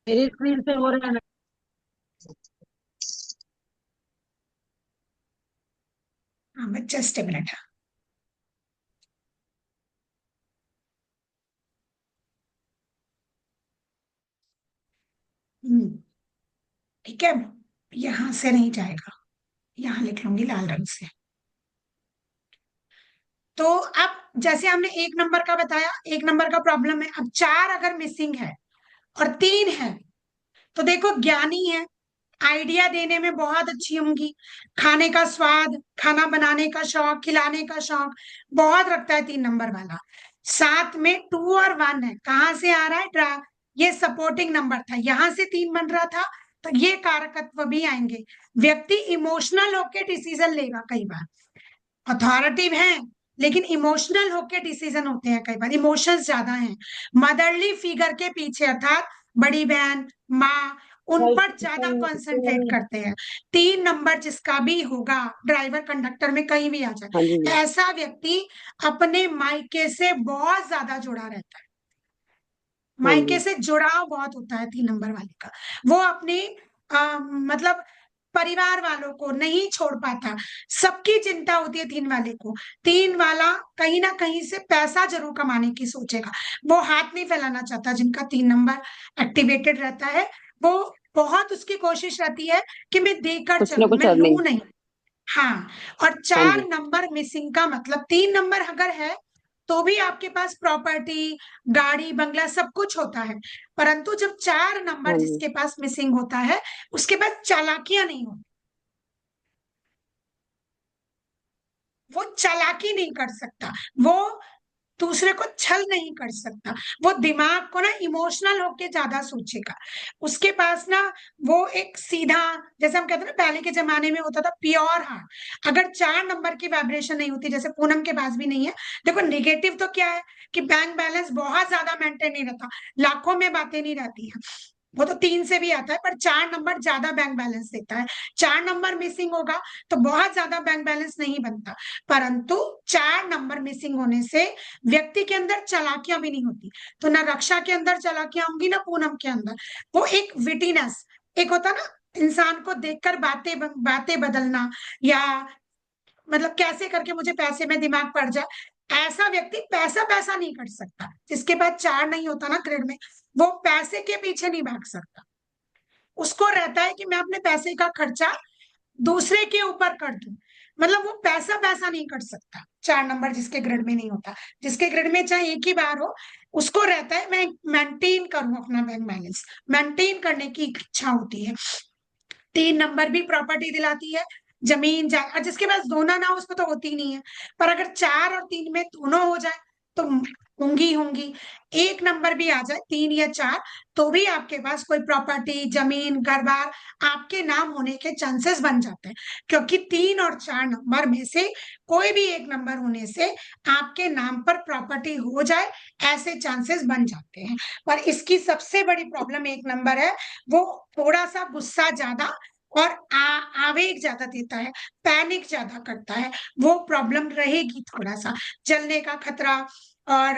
मेरी स्क्रीन से हो रहा है ना। हाँ मैं जस्ट ए मिनट। ठीक है, यहाँ से नहीं जाएगा, यहाँ लिख लूंगी लाल रंग से। तो अब जैसे हमने 1 नंबर का बताया, 1 नंबर का प्रॉब्लम है। अब 4 अगर मिसिंग है और 3 है तो देखो ज्ञानी है, आइडिया देने में बहुत अच्छी होंगी, खाने का स्वाद, खाना बनाने का शौक, खिलाने का शौक बहुत रखता है 3 नंबर वाला। साथ में 2 और 1 है, कहाँ से आ रहा है ये सपोर्टिंग नंबर था, यहां से 3 बन रहा था तो ये कारकत्व भी आएंगे। व्यक्ति इमोशनल होकर डिसीजन लेगा कई बार, अथॉरिटिव है लेकिन इमोशनल होके डिसीजन होते हैं कई बार, इमोशंस ज्यादा हैं। मदरली फिगर के पीछे अर्थात बड़ी बहन, माँ, उन पर ज्यादा कंसंट्रेट करते हैं। 3 नंबर जिसका भी होगा, ड्राइवर कंडक्टर में कहीं भी आ हाँ जी। जाए, ऐसा व्यक्ति अपने मायके से बहुत ज्यादा जुड़ा रहता है। हाँ मायके जी। से जुड़ाव बहुत होता है 3 नंबर वाले का। वो अपने मतलब परिवार वालों को नहीं छोड़ पाता, सबकी चिंता होती है 3 वाले को। 3 वाला कहीं ना कहीं से पैसा जरूर कमाने की सोचेगा, वो हाथ नहीं फैलाना चाहता। जिनका 3 नंबर एक्टिवेटेड रहता है वो बहुत उसकी कोशिश रहती है कि मैं देकर कुछ ना चलूं, कुछ मैं लूं अर्निंग। नहीं। हाँ, और हाँ 4 नंबर मिसिंग का मतलब, 3 नंबर अगर है तो भी आपके पास प्रॉपर्टी, गाड़ी बंगला सब कुछ होता है, परंतु जब 4 नंबर जी। जिसके पास मिसिंग होता है उसके पास चालाकियां नहीं होती। वो चालाकी नहीं कर सकता, वो दूसरे को छल नहीं कर सकता, वो दिमाग को ना इमोशनल होके ज्यादा सोचेगा। उसके पास ना वो एक सीधा, जैसे हम कहते हैं ना, पहले के जमाने में होता था प्योर हार्ट। अगर 4 नंबर की वाइब्रेशन नहीं होती, जैसे पूनम के पास भी नहीं है, देखो नेगेटिव तो क्या है कि बैंक बैलेंस बहुत ज्यादा मेंटेन नहीं रहता, लाखों में बातें नहीं रहती है, वो तो 3 से भी आता है, पर 4 नंबर ज्यादा बैंक बैलेंस देता है। 4 नंबर मिसिंग होगा तो बहुत ज्यादा बैंक बैलेंस नहीं बनता, परंतु 4 नंबर मिसिंग होने से व्यक्ति के अंदर चालाकियां भी नहीं होती। तो ना रक्षा के अंदर चालाकियां होंगी ना पूनम के अंदर। वो एक विटीनेस, एक होता ना इंसान को देखकर बातें बदलना, या मतलब कैसे करके मुझे पैसे में दिमाग पड़ जाए, ऐसा व्यक्ति पैसा पैसा नहीं कर सकता। जिसके पास 4 नहीं होता ना ग्रिड में, वो पैसे के पीछे नहीं भाग सकता। उसको रहता है कि मैं अपने पैसे का खर्चा दूसरे के ऊपर कर दूं, मतलब वो पैसा पैसा नहीं कर सकता। 4 नंबर जिसके ग्रिड में नहीं होता, जिसके ग्रिड में चाहे एक ही बार हो, उसको रहता है मैं मेंटेन करूं अपना बैंक बैलेंस, मेंटेन करने की इच्छा होती है। 3 नंबर भी प्रॉपर्टी दिलाती है, जमीन जायदाद, जिसके पास दोनों ना हो उसको तो होती नहीं है, पर अगर 4 और 3 में दोनों हो जाए तो होंगी होंगी। 1 नंबर भी आ जाए 3 या 4, तो भी आपके पास कोई प्रॉपर्टी, जमीन, घर बार आपके नाम होने के चांसेस बन जाते हैं, क्योंकि 3 और 4 नंबर में से कोई भी एक नंबर होने से आपके नाम पर प्रॉपर्टी हो जाए, ऐसे चांसेस बन जाते हैं। पर इसकी सबसे बड़ी प्रॉब्लम 1 नंबर है, वो थोड़ा सा गुस्सा ज्यादा और आवेग ज्यादा देता है, पैनिक ज्यादा करता है, वो प्रॉब्लम रहेगी। थोड़ा सा जलने का खतरा, और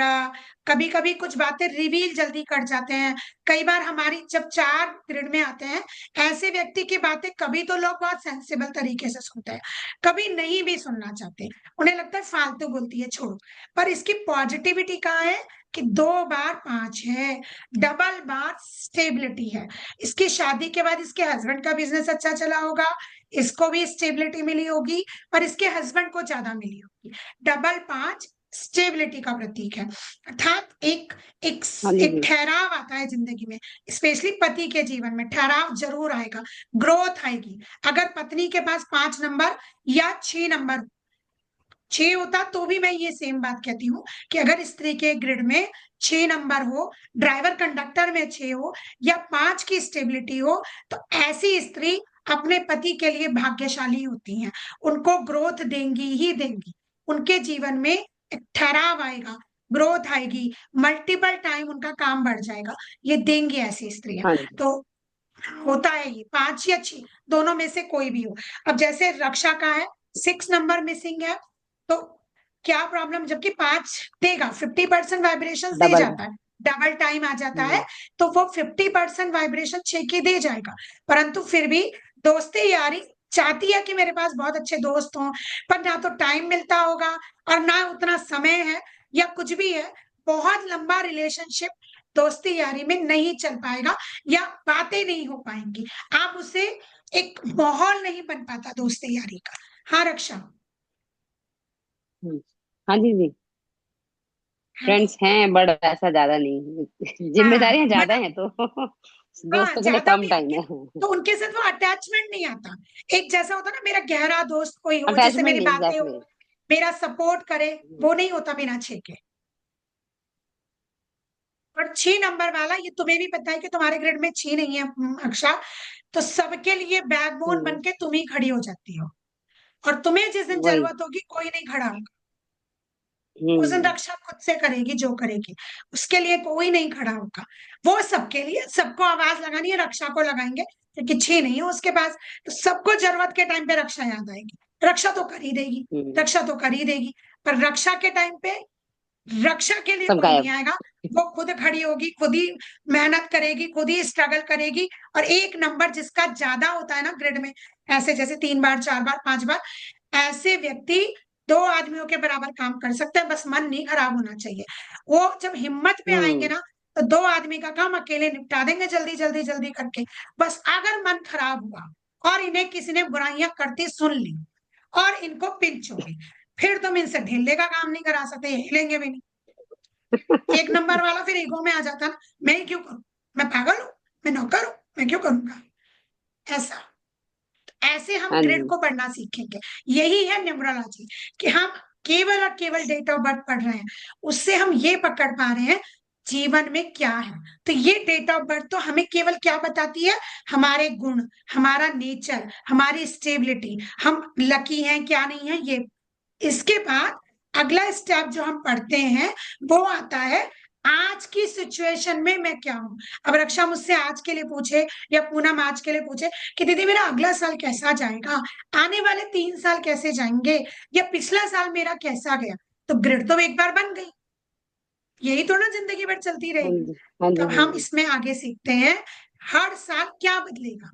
कभी कभी कुछ बातें रिवील जल्दी कर जाते हैं। कई बार हमारी जब 4 ग्रिड में आते हैं, ऐसे व्यक्ति की बातें कभी तो लोग बहुत सेंसिबल तरीके से सुनते हैं, कभी नहीं भी सुनना चाहते, उन्हें लगता है फालतू बोलती है, छोड़ो। पर इसकी पॉजिटिविटी कहाँ है कि 2 बार 5 है, डबल बार स्टेबिलिटी है। इसकी शादी के बाद इसके हस्बैंड का बिजनेस अच्छा चला होगा, इसको भी स्टेबिलिटी मिली होगी, पर इसके हस्बैंड को ज्यादा मिली होगी। डबल 5 स्टेबिलिटी का प्रतीक है, अर्थात एक एक हाँ जी एक जी। ठहराव आता है जिंदगी में, स्पेशली पति के जीवन में ठहराव जरूर आएगा, ग्रोथ आएगी। अगर पत्नी के पास 5 नंबर या 6 नंबर, 6 होता तो भी मैं ये सेम बात कहती हूँ कि अगर स्त्री के ग्रिड में 6 नंबर हो, ड्राइवर कंडक्टर में 6 हो, या 5 की स्टेबिलिटी हो, तो ऐसी स्त्री अपने पति के लिए भाग्यशाली होती हैं, उनको ग्रोथ देंगी ही देंगी, उनके जीवन में एक ठहराव आएगा, ग्रोथ आएगी, मल्टीपल टाइम उनका काम बढ़ जाएगा, ये देंगी ऐसी स्त्रियां। हाँ जी। तो होता है ये 5 या 6 दोनों में से कोई भी हो। अब जैसे रक्षा का है, 6 नंबर मिसिंग है, तो क्या प्रॉब्लम, जबकि 5 देगा, 50% वाइब्रेशन दे डबल। जाता है, डबल टाइम आ जाता है, हम्म। तो वो 50% वाइब्रेशन 6 की दे जाएगा। परंतु फिर भी दोस्ती यारी चाहती है कि मेरे पास बहुत अच्छे दोस्त हों, पर ना तो टाइम मिलता होगा और ना उतना समय है, या कुछ भी है, बहुत लंबा रिलेशनशिप दोस्ती यारी में नहीं चल पाएगा, या बातें नहीं हो पाएंगी, आप उसे एक माहौल नहीं बन पाता दोस्ती यारी का। हाँ रक्षा, हम्म। हाँ जी जी। है ना? फ्रेंड्स हैं बट ऐसा ज्यादा नहीं, जिम्मेदारियां हाँ ज्यादा मतलब, हैं तो हाँ दोस्तों के लिए ज्यादा कम भी टाइम होंगे, है। तो उनके साथ वो अटैचमेंट नहीं आता। एक जैसा होता ना मेरा गहरा दोस्त कोई हो, जिससे अटैचमेंट मेरी नहीं, बातें हो, एग्जैक्टली। मेरा सपोर्ट करे, वो नहीं होता बिना 6 के। और 6 नंबर वाला, ये तुम्हें भी पता है कि तुम्हारे ग्रेड में 6 नहीं है अक्षा, तो सबके लिए बैकबोन बन हम्म। के तुम ही खड़ी हो जाती हो, और तुम्हें जिस दिन वही। जरूरत होगी कोई नहीं खड़ा होगा, उस दिन हम्म। रक्षा खुद से करेगी जो करेगी, उसके लिए कोई नहीं खड़ा होगा। वो सबके लिए, सबको आवाज लगानी है, रक्षा को लगाएंगे, क्योंकि 6 नहीं है उसके पास, तो सबको जरूरत के टाइम पे रक्षा याद आएगी, रक्षा तो कर ही देगी, हम्म। रक्षा तो कर ही देगी। पर रक्षा के टाइम पे रक्षा के लिए सब कोई नहीं गायब। आएगा, वो खुद खड़ी होगी, खुद ही मेहनत करेगी, खुद ही स्ट्रगल करेगी। और 1 नंबर जिसका ज्यादा होता है ना ग्रिड में, ऐसे जैसे 3 बार 4 बार 5 बार, ऐसे व्यक्ति 2 आदमियों के बराबर काम कर सकते हैं, बस मन नहीं खराब होना चाहिए। वो जब हिम्मत पे आएंगे हम्म। ना, तो 2 आदमी का काम अकेले निपटा देंगे, जल्दी जल्दी जल्दी करके। बस अगर मन खराब हुआ और इन्हें किसी ने बुराइयां करती सुन ली और इनको पिंच हो गई, फिर तुम इनसे ढीले का काम नहीं करा सकते, ये हिलेंगे भी नहीं। 1 नंबर वाला फिर ईगो में आ जाता ना, मैं ही क्यों करूं, मैं पागल हूं, मैं नौकर हूं, मैं क्यों करूंगा, ऐसा। ऐसे हम हाँ ग्रिड जी। को पढ़ना सीखेंगे। यही है न्यूमरोलॉजी, कि हम केवल और केवल डेट ऑफ बर्थ पढ़ रहे हैं, उससे हम ये पकड़ पा रहे हैं जीवन में क्या है। तो ये डेट ऑफ बर्थ तो हमें केवल क्या बताती है, हमारे गुण, हमारा नेचर, हमारी स्टेबिलिटी, हम लकी हैं क्या नहीं है ये। इसके बाद अगला स्टेप जो हम पढ़ते हैं वो आता है आज की सिचुएशन में मैं क्या हूं। अब रक्षा मुझसे आज के लिए पूछे या पूनम आज के लिए पूछे कि दीदी मेरा अगला साल कैसा जाएगा, आने वाले 3 साल कैसे जाएंगे, या पिछला साल मेरा कैसा गया, तो ग्रिड तो एक बार बन गई, यही तो ना जिंदगी भर चलती हाँ रहेगी। जी। हाँ जी। तब हाँ हम जी। इसमें आगे सीखते हैं हर साल क्या बदलेगा।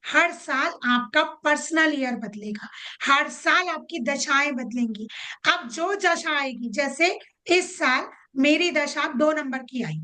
हर साल आपका पर्सनल ईयर बदलेगा, हर साल आपकी दशाएं बदलेंगी। अब जो दशा आएगी, जैसे इस साल मेरी दशा 2 नंबर की आई,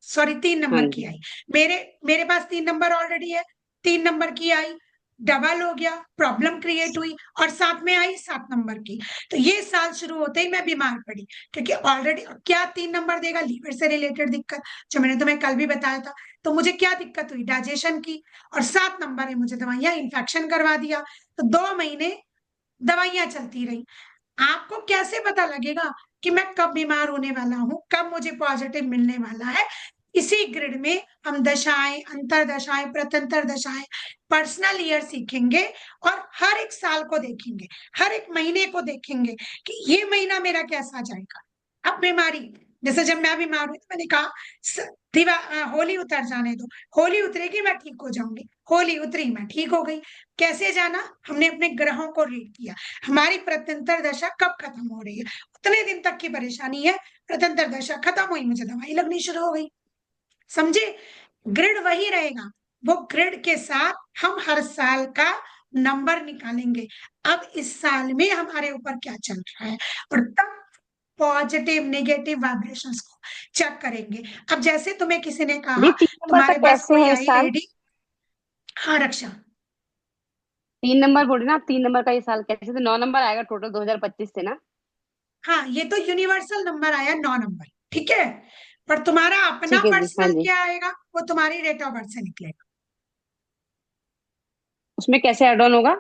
सॉरी 3 नंबर हाँ की जी। आई, मेरे मेरे पास 3 नंबर ऑलरेडी है, 3 नंबर की आई, डबल हो गया, प्रॉब्लम क्रिएट हुई, और साथ में आई 7 नंबर की। तो ये साल शुरू होते ही मैं बीमार पड़ी, क्योंकि ऑलरेडी क्या 3 नंबर देगा, लीवर से रिलेटेड दिक्कत, जो मैंने तुम्हें कल भी बताया था। तो मुझे क्या दिक्कत हुई, डाइजेशन की, और 7 नंबर है मुझे दवाइयां, इन्फेक्शन करवा दिया। तो 2 महीने दवाइयां चलती रही। आपको कैसे पता लगेगा कि मैं कब बीमार होने वाला हूं, कब मुझे पॉजिटिव मिलने वाला है। इसी ग्रिड में हम दशाएं, अंतर दशाएं, प्रत्यंतर दशाएं, पर्सनल ईयर सीखेंगे, और हर एक साल को देखेंगे, हर एक महीने को देखेंगे कि ये महीना मेरा कैसा जाएगा। अब बीमारी, जैसे जब मैं बीमार हुई तो मैंने कहा होली उतर जाने दो, होली उतरेगी मैं ठीक हो जाऊंगी, होली उतरी मैं ठीक हो गई। कैसे जाना, हमने अपने ग्रहों को रीड किया, हमारी प्रत्यंतर दशा कब खत्म हो रही है, उतने दिन तक की परेशानी है, प्रत्यंतर दशा खत्म हुई मुझे दवाई लगनी शुरू हो गई। समझे, ग्रिड वही रहेगा, वो ग्रिड के साथ हम हर साल का नंबर निकालेंगे। अब इस साल में हमारे ऊपर क्या चल रहा है, और तब पॉजिटिव नेगेटिव वाइब्रेशंस को चेक करेंगे। अब जैसे तुम्हें किसी ने ये कहा, 3 नंबर का तुम्हारे पास कैसे कोई है इस आई साल? लेडी। हाँ रक्षा, 3 नंबर बोले ना, 3 नंबर का ये साल कैसे? तो 9 नंबर आएगा टोटल 2025 से ना? हाँ ये तो यूनिवर्सल नंबर आया 9 नंबर, ठीक है, पर तुम्हारा अपना ठीक है जी। हाँ पर्सनल जी। क्या आएगा, वो तुम्हारी डेट ऑफ बर्थ से निकलेगा। उसमें कैसे ऐड ऑन होगा?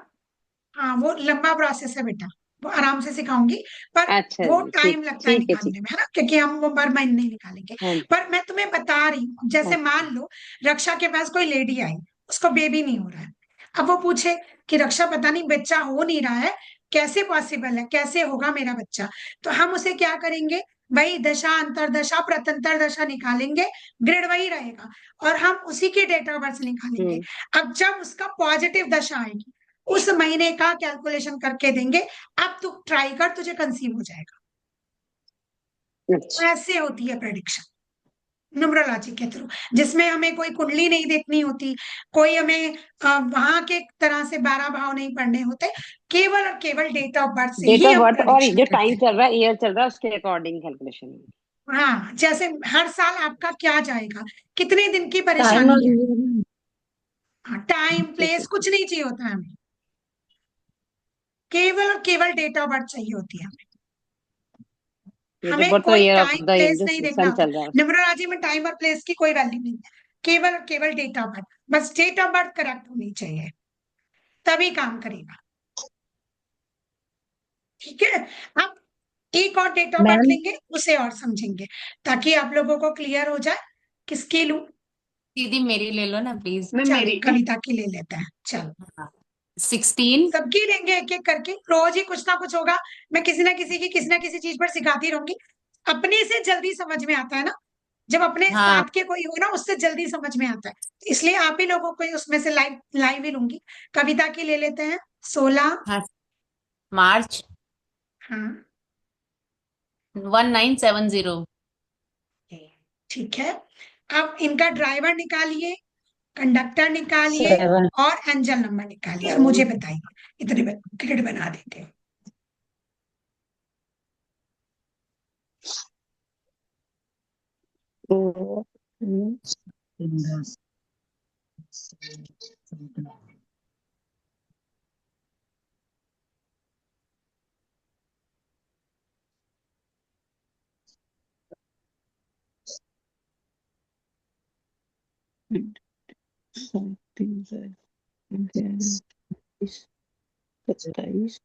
हाँ वो लंबा प्रोसेस है बेटा, वो आराम से सिखाऊंगी, पर अच्छा वो जी। ठीक टाइम लगता है ठीक है। ठीक। निकालने में, है ना, क्योंकि हम वो बार महीने नहीं निकालेंगे। हाँ जी। पर मैं तुम्हें बता रही हूँ, जैसे हाँ। मान लो रक्षा के पास कोई लेडी आई, उसको बेबी नहीं हो रहा है। अब वो पूछे कि रक्षा पता नहीं बच्चा हो नहीं रहा है, कैसे पॉसिबल है, कैसे होगा मेरा बच्चा। तो हम उसे क्या करेंगे, वही दशा, अंतरदशा, प्रत्यंतर दशा निकालेंगे, ग्रेड वही रहेगा, और हम उसी की डेट ऑफ बर्थ निकालेंगे। हम्म। अब जब उसका पॉजिटिव दशा आएगी, उस महीने का कैलकुलेशन करके देंगे, अब तू ट्राई कर, तुझे कंसीव हो जाएगा। अच्छा। ऐसे होती है प्रेडिक्शन न्यूमरोलॉजी के थ्रू, जिसमें हमें कोई कुंडली नहीं देखनी होती, कोई हमें वहां के तरह से 12 भाव नहीं पढ़ने होते, केवल और केवल डेट ऑफ बर्थ से डेट ही ऑफ हम बर्थ और प्रेडिक्शन जो करते टाइम हैं। चल रहा है, ईयर चल रहा है, उसके अकॉर्डिंग कैलकुलेशन है। हाँ जैसे हर साल आपका क्या जाएगा, कितने दिन की टाइम परेशानी और है। हाँ टाइम ठीक प्लेस है। कुछ नहीं चाहिए होता है हमें, केवल और केवल डेट ऑफ बर्थ चाहिए होती है हमें। डेट ऑफ हमें बर्थ और कोई year of time the place जो नहीं देखना सन होता, चल रहा है। न्यूमरोलॉजी में टाइम और प्लेस की कोई वैल्यू नहीं है, केवल और केवल डेट ऑफ बर्थ, बस डेट ऑफ बर्थ करेक्ट होनी चाहिए, तभी काम करेगा। ठीक है, अब एक और डेट ऑफ बर्थ मैम लेंगे, उसे और समझेंगे, ताकि आप लोगों को क्लियर हो जाए। किसकी लूं, दीदी मेरी ले लो ना प्लीज। मैं चलो मेरी कविता की ले लेते हैं, चलो 16। सबकी लेंगे एक एक करके, रोज ही कुछ ना कुछ होगा, मैं किसी ना किसी की किसी ना किसी चीज पर सिखाती रहूंगी। अपने से जल्दी समझ में आता है ना, जब अपने हाँ साथ के कोई हो ना, उससे जल्दी समझ में आता है, इसलिए आप ही लोगों को उसमें से लाइव लाइव ही लूंगी। कविता की ले लेते हैं 16। हाँ। मार्च हाँ 1970। ठीक है, अब इनका ड्राइवर निकालिए, कंडक्टर निकालिए, 7 और एंजल नंबर निकालिए, और मुझे बताइए, इतने ग्रिड बना देते हैं। तो 27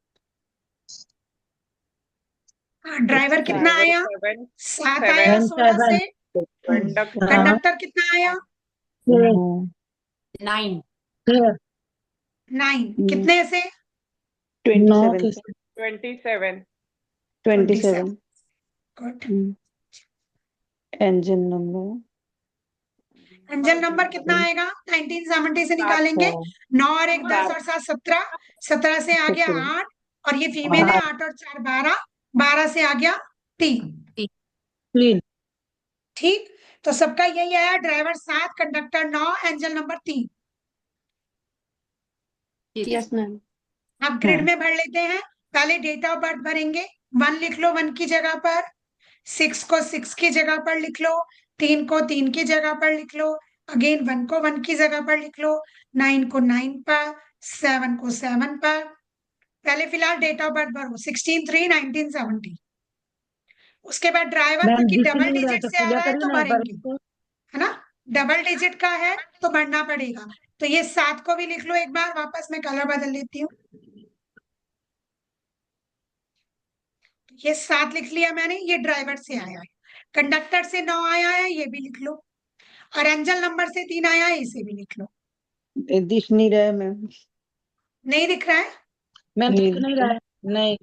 ड्राइवर कितना ड्राइवर आया? 7 7 7 आया 16 से। कंडक्टर कंडक्टर कितना आया? 9 9 कितने से? 27 27 27 गुड। इंजन नंबर अंजल नंबर कितना आएगा? 1970 से निकालेंगे। 9 और 1 10 और 7 17, 17 से आ गया 8, और ये फीमेल है, 8 और 4 12, 12 से आ गया 3। क्लीन ठीक, तो सबका यही आया, driver 7, conductor 9, angel number 3। Yes ma'am अब ग्रिड में भर लेते हैं। पहले डेट ऑफ बर्थ भरेंगे। 1 लिख लो 1 की जगह पर, 6 को 6 की जगह पर लिख लो, 3 को 3 की जगह पर लिख लो, अगेन 1 को 1 की जगह पर लिख लो, 9 को 9 पर, 7 को 7 पर। पहले फिलहाल डेट ऑफ बर्थ भरो, 16/3/1970। उसके बाद ड्राइवर मैम क्योंकि दिख डबल नहीं रहा डिजिट तो से आ पूजा रहा है करिए तो ना एक बार भरेंगे, है ना? डबल डिजिट का है तो भरना पड़ेगा। तो ये 7 को भी लिख लो एक बार वापस, मैं कलर बदल लेती हूँ। ये 7 लिख लिया मैंने, ये ड्राइवर से आया है। कंडक्टर से 9 आया है, ये भी लिख लो। और एंजल नंबर से 3 आया है, इसे भी लिख लो। दिख नहीं रहा है मैम नहीं दिख रहा है? मैम दिख नहीं रहा है नहीं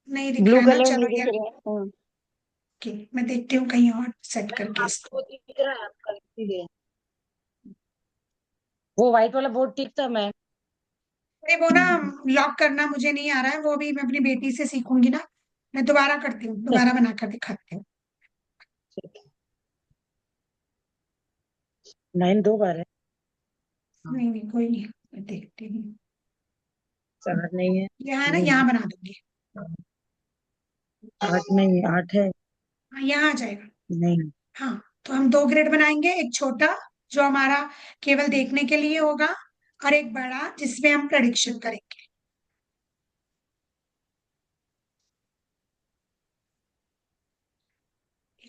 नहीं दिख ब्लू रहा है ना, कलर चलो नहीं दिख यार। रहा है ओके, मैं देखती हूँ कहीं और सेट करके इसको। आपको दिख रहा है आपका इसीलिए वो व्हाइट वाला बोर्ड ठीक था मैम अरे वो ना लॉक करना मुझे नहीं आ रहा है, वो भी मैं अपनी बेटी से सीखूंगी ना। मैं दोबारा करती हूँ, दोबारा बनाकर दिखाती हूँ। 9 2 बार है नहीं नहीं कोई नहीं, मैं देखती हूँ। 7 नहीं है यहाँ है ना, यहाँ बना दूंगी। 8 नहीं है 8 है हाँ यहाँ आ जाएगा। नहीं हाँ, तो हम 2 ग्रेड बनाएंगे, एक छोटा जो हमारा केवल देखने के लिए होगा, और एक बड़ा जिसमें हम प्रेडिक्शन करेंगे।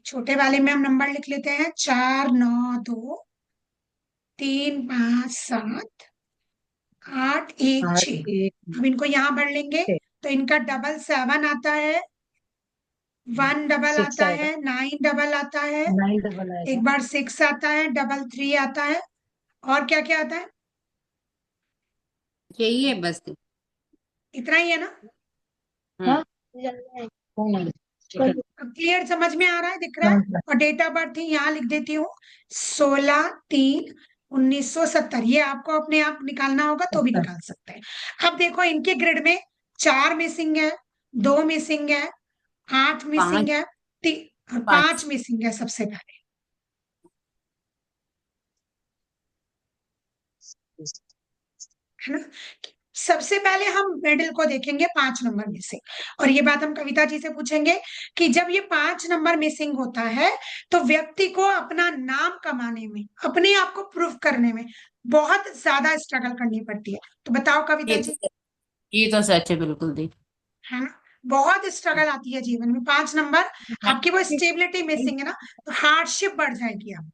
छोटे वाले में हम नंबर लिख लेते हैं, 4 9 2 3 5 7 8 1 8 6। 1 अब इनको यहाँ भर लेंगे, तो इनका डबल 7 आता है, 1 डबल 6 आता आएगा है, 9 डबल आता है, 9 डबल आएगा एक बार 6 आता है, डबल 3 आता है, और क्या क्या आता है? यही है बस। इतना ही है ना? हाँ हम्म अब क्लियर समझ में आ रहा है, दिख रहा है? और डेट ऑफ बर्थ ही यहाँ लिख देती हूँ, 16/3/1970। ये आपको अपने आप निकालना होगा तो भी निकाल सकते हैं। अब देखो इनके ग्रिड में 4 मिसिंग है, 2 मिसिंग है, 8 मिसिंग 5 है, 3 और 5 5 मिसिंग है। सबसे पहले है ना, सबसे पहले हम मिडिल को देखेंगे, 5 नंबर मिसिंग। और ये बात हम कविता जी से पूछेंगे कि जब ये 5 नंबर मिसिंग होता है तो व्यक्ति को अपना नाम कमाने में, अपने आप को प्रूव करने में बहुत ज्यादा स्ट्रगल करनी पड़ती है। तो बताओ कविता ये जी। तो ये तो सच है बिल्कुल दी। है ना, बहुत स्ट्रगल आती है जीवन में। 5 नंबर आपकी वो स्टेबिलिटी मिसिंग है ना, तो हार्डशिप बढ़ जाएगी आप।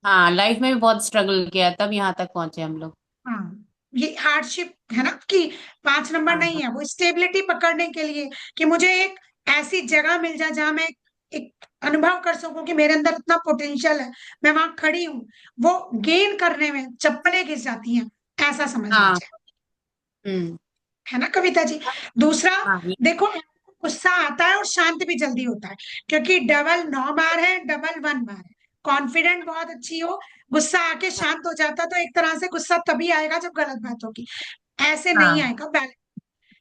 हाँ, लाइफ में भी बहुत स्ट्रगल किया तब यहाँ तक पहुंचे हम लोग। हाँ, ये हार्डशिप है ना कि 5 नंबर हाँ नहीं हाँ है, वो स्टेबिलिटी पकड़ने के लिए कि मुझे एक ऐसी जगह मिल जाए जहां मैं एक अनुभव कर सकूं कि मेरे अंदर इतना पोटेंशियल है, मैं वहां खड़ी हूं। वो गेन करने में चप्पलें घिस जाती हैं, ऐसा समझ हाँ। लीजिए। हम्म। है ना कविता जी? दूसरा, हाँ देखो गुस्सा आता है और शांत भी जल्दी होता है, क्योंकि डबल 9 बार है, डबल 1 बार है। कॉन्फिडेंट बहुत अच्छी हो, गुस्सा आके शांत हो जाता, तो एक तरह से गुस्सा तभी आएगा जब गलत बात होगी, ऐसे नहीं हाँ। आएगा। बैलेंस,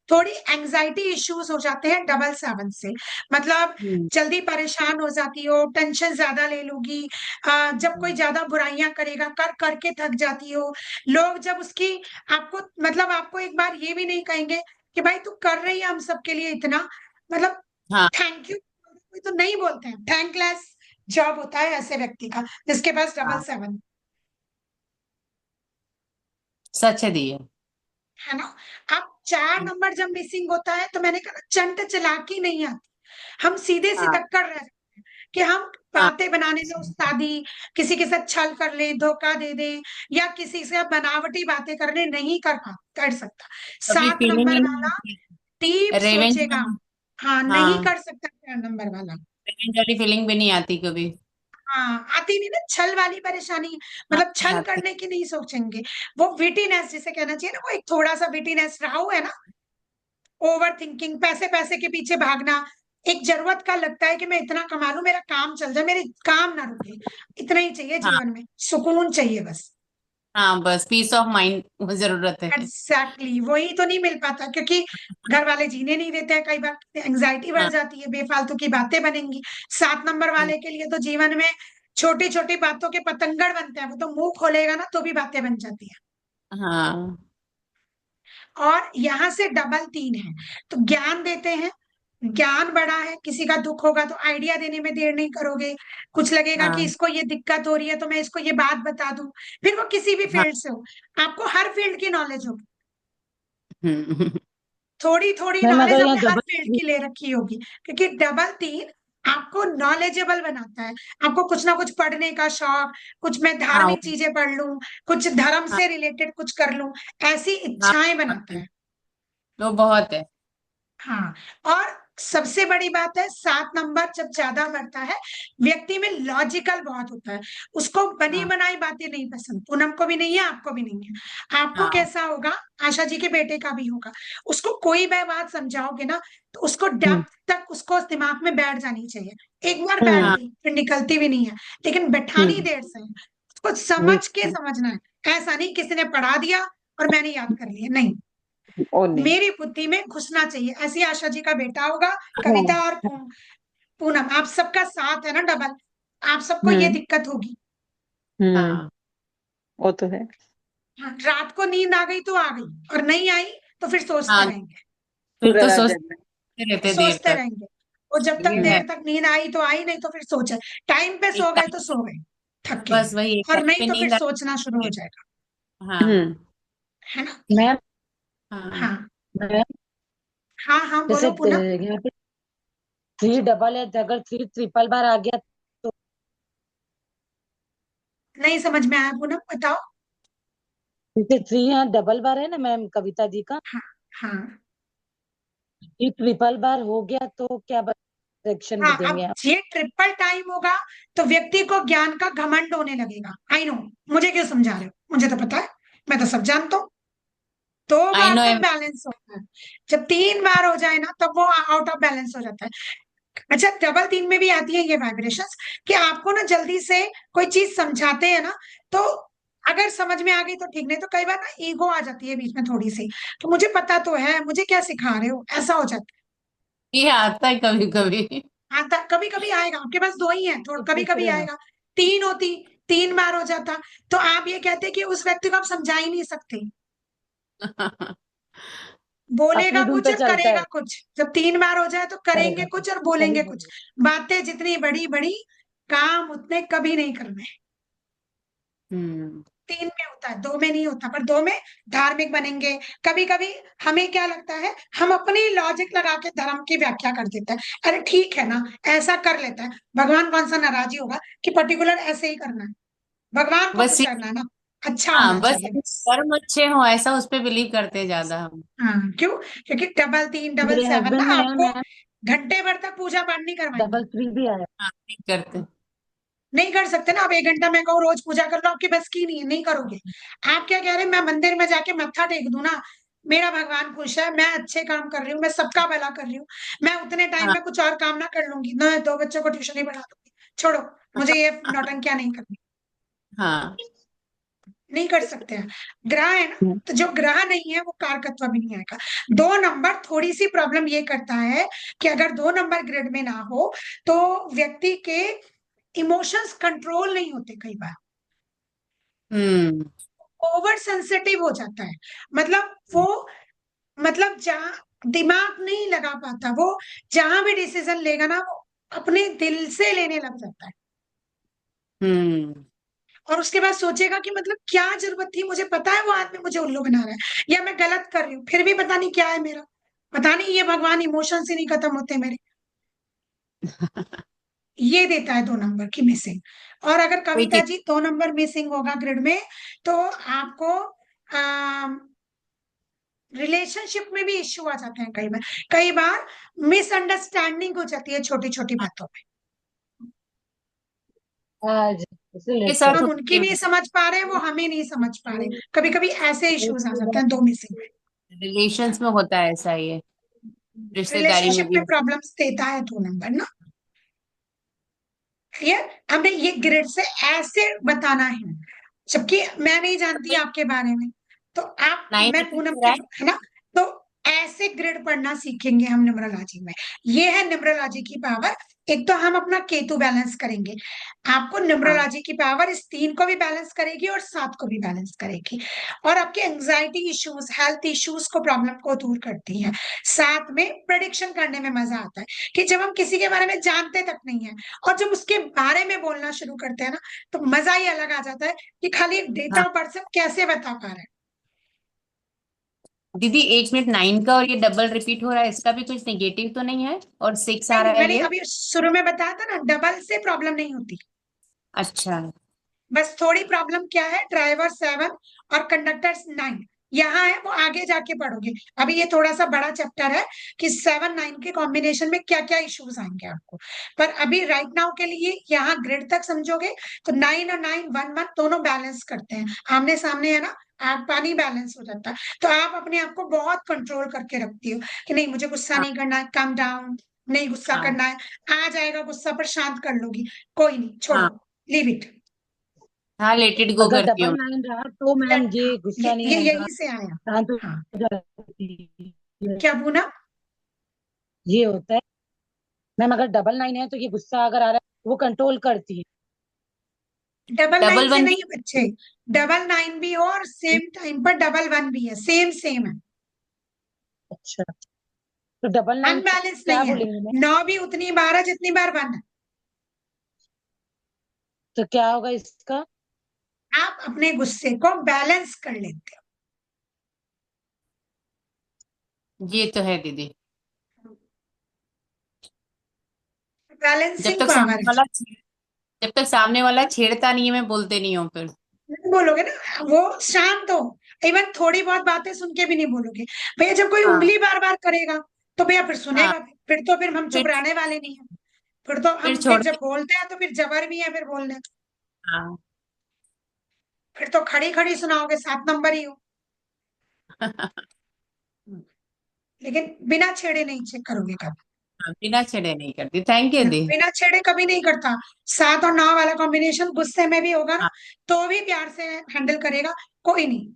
थोड़ी एंजाइटी इश्यूज हो जाते हैं डबल 7 से, मतलब हम्म। जल्दी परेशान हो जाती हो, टेंशन ज्यादा ले लूगी, जब कोई ज्यादा बुराइयां करेगा कर करके थक जाती हो। लोग जब उसकी, आपको मतलब आपको एक बार ये भी नहीं कहेंगे कि भाई तू कर रही है हम सबके लिए इतना, मतलब हाँ, थैंक यू, कोई तो नहीं बोलते हैं। थैंकलेस जॉब होता है ऐसे व्यक्ति का जिसके पास डबल हाँ 7। सच है दी है। है ना? अब 4 नंबर जब मिसिंग होता है तो मैंने कहा चंट चालाकी नहीं आती, हम सीधे हाँ सिधक्कड़ रह जाते हैं कि हम हाँ बातें बनाने में उस्तादी, किसी के साथ छल कर ले, धोखा दे दे, या किसी से बनावटी बातें करने नहीं कर सकता। कभी 7 फीलिंग नंबर ही नहीं वाला आती। डीप रेवेंज सोचेगा। वाली। हाँ, नहीं हाँ, कर सकता 4 नंबर वाला। रेवेंज वाली फीलिंग भी नहीं आती कभी। हाँ, आती नहीं ना, छल वाली परेशानी, हाँ, मतलब नहीं छल आती। करने की नहीं सोचेंगे। वो विटीनेस जिसे कहना चाहिए ना, वो एक थोड़ा सा विटीनेस राहु है ना, ओवर थिंकिंग, पैसे पैसे के पीछे भागना। एक जरूरत का लगता है कि मैं इतना कमा लूं, मेरा काम चल जाए, मेरे काम ना रुके। इतना ही चाहिए हाँ जीवन में, सुकून चाहिए बस। हाँ, बस पीस ऑफ माइंड जरूरत है। एग्जैक्टली, वही तो नहीं मिल पाता, क्योंकि घर वाले जीने नहीं देते हैं, कई बार एंग्जाइटी बढ़ हाँ। जाती है, बेफालतू की बातें बनेंगी। 7 नंबर वाले के लिए तो जीवन में छोटी छोटी बातों के पतंगड़ बनते हैं, वो तो मुंह खोलेगा ना तो भी बातें बन जाती है। हाँ और यहाँ से डबल 3 है, तो ज्ञान देते हैं। ज्ञान बड़ा है, किसी का दुख होगा तो आइडिया देने में देर नहीं करोगे। कुछ लगेगा कि हाँ इसको ये दिक्कत हो रही है तो मैं इसको ये बात बता दूं। फिर वो किसी भी हाँ। फील्ड से हो, आपको हर फील्ड की नॉलेज होगी। हम्म। थोड़ी थोड़ी मैम नॉलेज अगर आपने यहाँ हर फील्ड डबल, की ले रखी होगी, क्योंकि डबल 3 आपको नॉलेजेबल बनाता है। आपको कुछ ना कुछ पढ़ने का शौक, कुछ मैं हाँ धार्मिक चीजें पढ़ लूं, कुछ धर्म हाँ से रिलेटेड कुछ कर लूं, ऐसी हाँ, इच्छाएं बनाता है। तो बहुत है। हाँ, और सबसे बड़ी बात है, 7 नंबर जब ज्यादा बढ़ता है, व्यक्ति में लॉजिकल बहुत होता है। उसको बनी हाँ बनाई बातें नहीं पसंद, पूनम को भी नहीं है, आपको भी नहीं है। आपको हाँ। कैसा होगा, आशा जी के बेटे का भी होगा। उसको कोई भी बात समझाओगे ना, तो उसको हम्म, डेप्थ तक उसको दिमाग में बैठ जानी चाहिए। एक बार बैठ हम्म, हाँ गई फिर निकलती भी नहीं है, लेकिन बैठानी हम्म, देर से है। उसको समझ के हम्म, समझना है, ऐसा नहीं किसी ने पढ़ा दिया और मैंने याद कर लिया, नहीं। ओ नहीं। मेरी बुद्धि में घुसना चाहिए। ऐसी आशा जी का बेटा होगा, हाँ, कविता और पूनम, आप सबका साथ है ना डबल, आप सबको ये हम्म, दिक्कत होगी। हम्म, हाँ। वो तो है। हाँ, रात को नींद आ गई तो आ गई, और नहीं आई तो फिर सोचते हाँ, रहेंगे। फिर पूरा तो रात सोचते जागना। रहते देर सोचते तक। रहेंगे। और जब तक ये है। देर तक नींद आई तो आई, नहीं तो फिर सोचा। टाइम पे एक सो गए तो टाइम, सो गए, थक के। बस वही एक और टाइम नहीं पे तो फिर नींद सोचना शुरू आती हो है। जाएगा। हाँ हम्म। है ना। मैम, हाँ। हाँ मैम हाँ हाँ, जैसे बोलो पूनम। यहाँ पे 3 डबल है, अगर 3 ट्रिपल बार आ गया तो? नहीं समझ में आया पूनम, बताओ। जैसे 3 यहाँ डबल बार है ना मैम, कविता जी का, हाँ हाँ ये ट्रिपल बार हो गया तो क्या डायरेक्शन हाँ, देंगे अब आप? ये ट्रिपल टाइम होगा तो व्यक्ति को ज्ञान का घमंड होने लगेगा। आई नो, मुझे क्यों समझा रहे हो, मुझे तो पता है, मैं तो सब जानता हूँ। 2 बार आई नो। तक बैलेंस होता है, जब 3 बार हो जाए ना तब वो आउट ऑफ बैलेंस हो जाता है। अच्छा, डबल 3 में भी आती है ये वाइब्रेशंस, कि आपको ना जल्दी से कोई चीज समझाते हैं ना, तो अगर समझ में आ गई तो ठीक, नहीं तो कई बार ना ईगो आ जाती है बीच में थोड़ी सी, तो मुझे पता तो है, मुझे क्या सिखा रहे हो, ऐसा हो जाता है। ये आता है कभी कभी। आता, कभी कभी आएगा, आपके पास 2 ही है, थोड़ा कभी पूछ कभी रहे हैं। आएगा। 3 होती, 3 बार हो जाता, तो आप ये कहते कि उस व्यक्ति को आप समझा ही नहीं सकते। बोलेगा अपनी धुन कुछ पे और चलता करेगा है। कुछ, जब 3 बार हो जाए तो करेंगे करेगा तो कुछ और सही बोलेंगे कुछ। बोल बातें जितनी बड़ी बड़ी, काम उतने कभी नहीं करने। हम्म। 3 में होता है, 2 में नहीं होता, पर 2 में धार्मिक बनेंगे। कभी कभी हमें क्या लगता है, हम अपनी लॉजिक लगा के धर्म की व्याख्या कर देते हैं। अरे ठीक है ना, ऐसा कर लेता है, भगवान कौन सा नाराजी होगा कि पर्टिकुलर ऐसे ही करना है। भगवान को कुछ बस करना है ना, अच्छा हाँ, होना बस चाहिए बस। कर्म अच्छे हो ऐसा उस पे बिलीव करते हैं ज्यादा हम। हाँ, क्यों, क्योंकि डबल 3 डबल मेरे 7 ना हस्बैंड में है आपको मैम, घंटे भर तक पूजा पाठ नहीं करवाएंगे। डबल 3 भी आया। हाँ, नहीं करते। नहीं कर सकते ना, अब 1 घंटा मैं कहूँ रोज पूजा कर लो, आपकी बस की नहीं है, नहीं करोगे। आप क्या कह रहे हैं, मैं मंदिर में जाके मत्था टेक दूं ना, मेरा भगवान खुश है, मैं अच्छे काम कर रही हूँ, मैं सबका भला कर रही हूँ, मैं उतने टाइम हाँ में कुछ और काम ना कर लूंगी ना, 2 बच्चों को ट्यूशन ही पढ़ा दूंगी, छोड़ो, मुझे ये नौटंकियां नहीं करनी। हाँ। नहीं कर सकते हैं। ग्रह है ना, हम्म, तो जो ग्रह नहीं है वो कारकत्व भी नहीं आएगा। 2 नंबर थोड़ी सी प्रॉब्लम ये करता है कि अगर 2 नंबर ग्रिड में ना हो तो व्यक्ति के इमोशंस कंट्रोल नहीं होते कई बार, हम्म। ओवर सेंसिटिव हो जाता है। मतलब वो, मतलब जहां दिमाग नहीं लगा पाता वो, जहां भी डिसीजन लेगा ना वो अपने दिल से लेने लग जाता है। हम्म। और उसके बाद सोचेगा कि मतलब क्या जरूरत थी, मुझे पता है वो आदमी मुझे उल्लू बना रहा है, या मैं गलत कर रही हूँ, फिर भी पता नहीं क्या है मेरा, पता नहीं ये भगवान इमोशन से नहीं खत्म होते मेरे। ये देता है 2 नंबर की मिसिंग। और अगर कोई कविता जी 2 नंबर मिसिंग होगा ग्रिड में, तो आपको रिलेशनशिप में भी इश्यू आ जाते हैं कई बार मिसअंडरस्टैंडिंग हो जाती है छोटी छोटी बातों में। आज के इसलिए साथ हम होती उनकी है नहीं समझ पा रहे हैं, वो हमें नहीं समझ पा रहे, कभी कभी ऐसे इश्यूज आ जाते हैं 2 मिसिंग में। रिलेशंस में होता है ऐसा, ये रिश्तेदारी में रिलेशनशिप भी में प्रॉब्लम्स देता है 2 नंबर ना। क्लियर? हमें ये ग्रिड से ऐसे बताना है, जबकि मैं नहीं जानती आपके बारे में, तो आप, 9 मैं रिपीट पूनम हो के, रहा है। है ना, तो ऐसे ग्रिड पढ़ना सीखेंगे हम न्यूमरोलॉजी में। ये है न्यूमरोलॉजी की पावर। एक तो हम अपना केतु बैलेंस करेंगे, आपको हाँ न्यूमरोलॉजी की पावर इस 3 को भी बैलेंस करेगी और 7 को भी बैलेंस करेगी, और आपके एंजाइटी इश्यूज, हेल्थ इश्यूज को, प्रॉब्लम को दूर करती है। साथ में प्रेडिक्शन करने में मजा आता है कि जब हम किसी के बारे में जानते तक नहीं है और जब उसके बारे में बोलना शुरू करते हैं ना, तो मजा ही अलग आ जाता है कि खाली डेट हाँ ऑफ बर्थ से हम कैसे बता पा रहे हैं। दीदी, 1 मिनट 9 का और ये डबल रिपीट हो रहा है, इसका भी कुछ नेगेटिव तो नहीं है? और 6 आ नहीं, रहा है मैंने ये। अभी शुरू में बताया था ना, डबल से प्रॉब्लम नहीं होती। अच्छा। बस थोड़ी प्रॉब्लम क्या है, ड्राइवर 7 और कंडक्टर 9 यहाँ है, वो आगे जाके पढ़ोगे। अभी ये थोड़ा सा बड़ा चैप्टर है कि 7 9 के कॉम्बिनेशन में क्या क्या इश्यूज आएंगे आपको, पर अभी राइट नाउ के लिए यहाँ ग्रिड तक समझोगे तो 9 और 9 1 1 दोनों बैलेंस करते हैं, आमने सामने है ना, आप पानी बैलेंस हो जाता है, तो आप अपने आप को बहुत कंट्रोल करके रखती हो कि नहीं मुझे गुस्सा हाँ नहीं करना है, काम डाउन, नहीं गुस्सा हाँ करना है, आ जाएगा गुस्सा पर शांत कर लोगी, कोई नहीं, हाँ छोड़ो, लीव इट। हाँ, लेट इट गो अगर करती डबल हूँ। 9 रहा तो मैम ये गुस्सा नहीं ये आएगा, यहीं से आया। शांत हो हाँ, जाती है। क्या पूना? ये होता है मैम, अगर डबल 9 है तो ये गुस्सा अगर आ रहा है वो कंट्रोल करती है। डबल 9 डबल से वन। नहीं है बच्चे, डबल 9 भी हो और सेम टाइम पर डबल 1 भी है, सेम सेम है, अच्छा, तो डबल 9 अनबैलेंस क्या नहीं है। बोलेंगे मैम? 9 भी उतनी बार है जितनी बार 1 है। तो क्या होगा इसका? आप अपने गुस्से को बैलेंस कर लेते ये तो है दीदी। हो, जब बैलेंसिंग तक पावर सामने है। वाला जब तक सामने वाला छेड़ता नहीं है, मैं बोलते नहीं हूँ फिर। नहीं बोलोगे ना, वो शांत हो, इवन थोड़ी बहुत बातें सुन के भी नहीं बोलोगे। भैया जब कोई हाँ उंगली बार बार करेगा तो भैया फिर हाँ। सुनेगा, फिर हम चुप फिर रहने वाले नहीं है, फिर तो फिर हम, फिर छोड़ जब दे। बोलते हैं तो फिर जबर भी है फिर बोलने, हाँ फिर तो खड़ी खड़ी सुनाओगे, 7 नंबर ही हो। लेकिन बिना छेड़े नहीं चेक करोगे कभी, हाँ, बिना छेड़े नहीं करती। थैंक यू है ना? दी। बिना छेड़े कभी नहीं करता। 7 और 9 वाला कॉम्बिनेशन गुस्से में भी होगा ना, हाँ तो भी प्यार से हैंडल करेगा, कोई नहीं।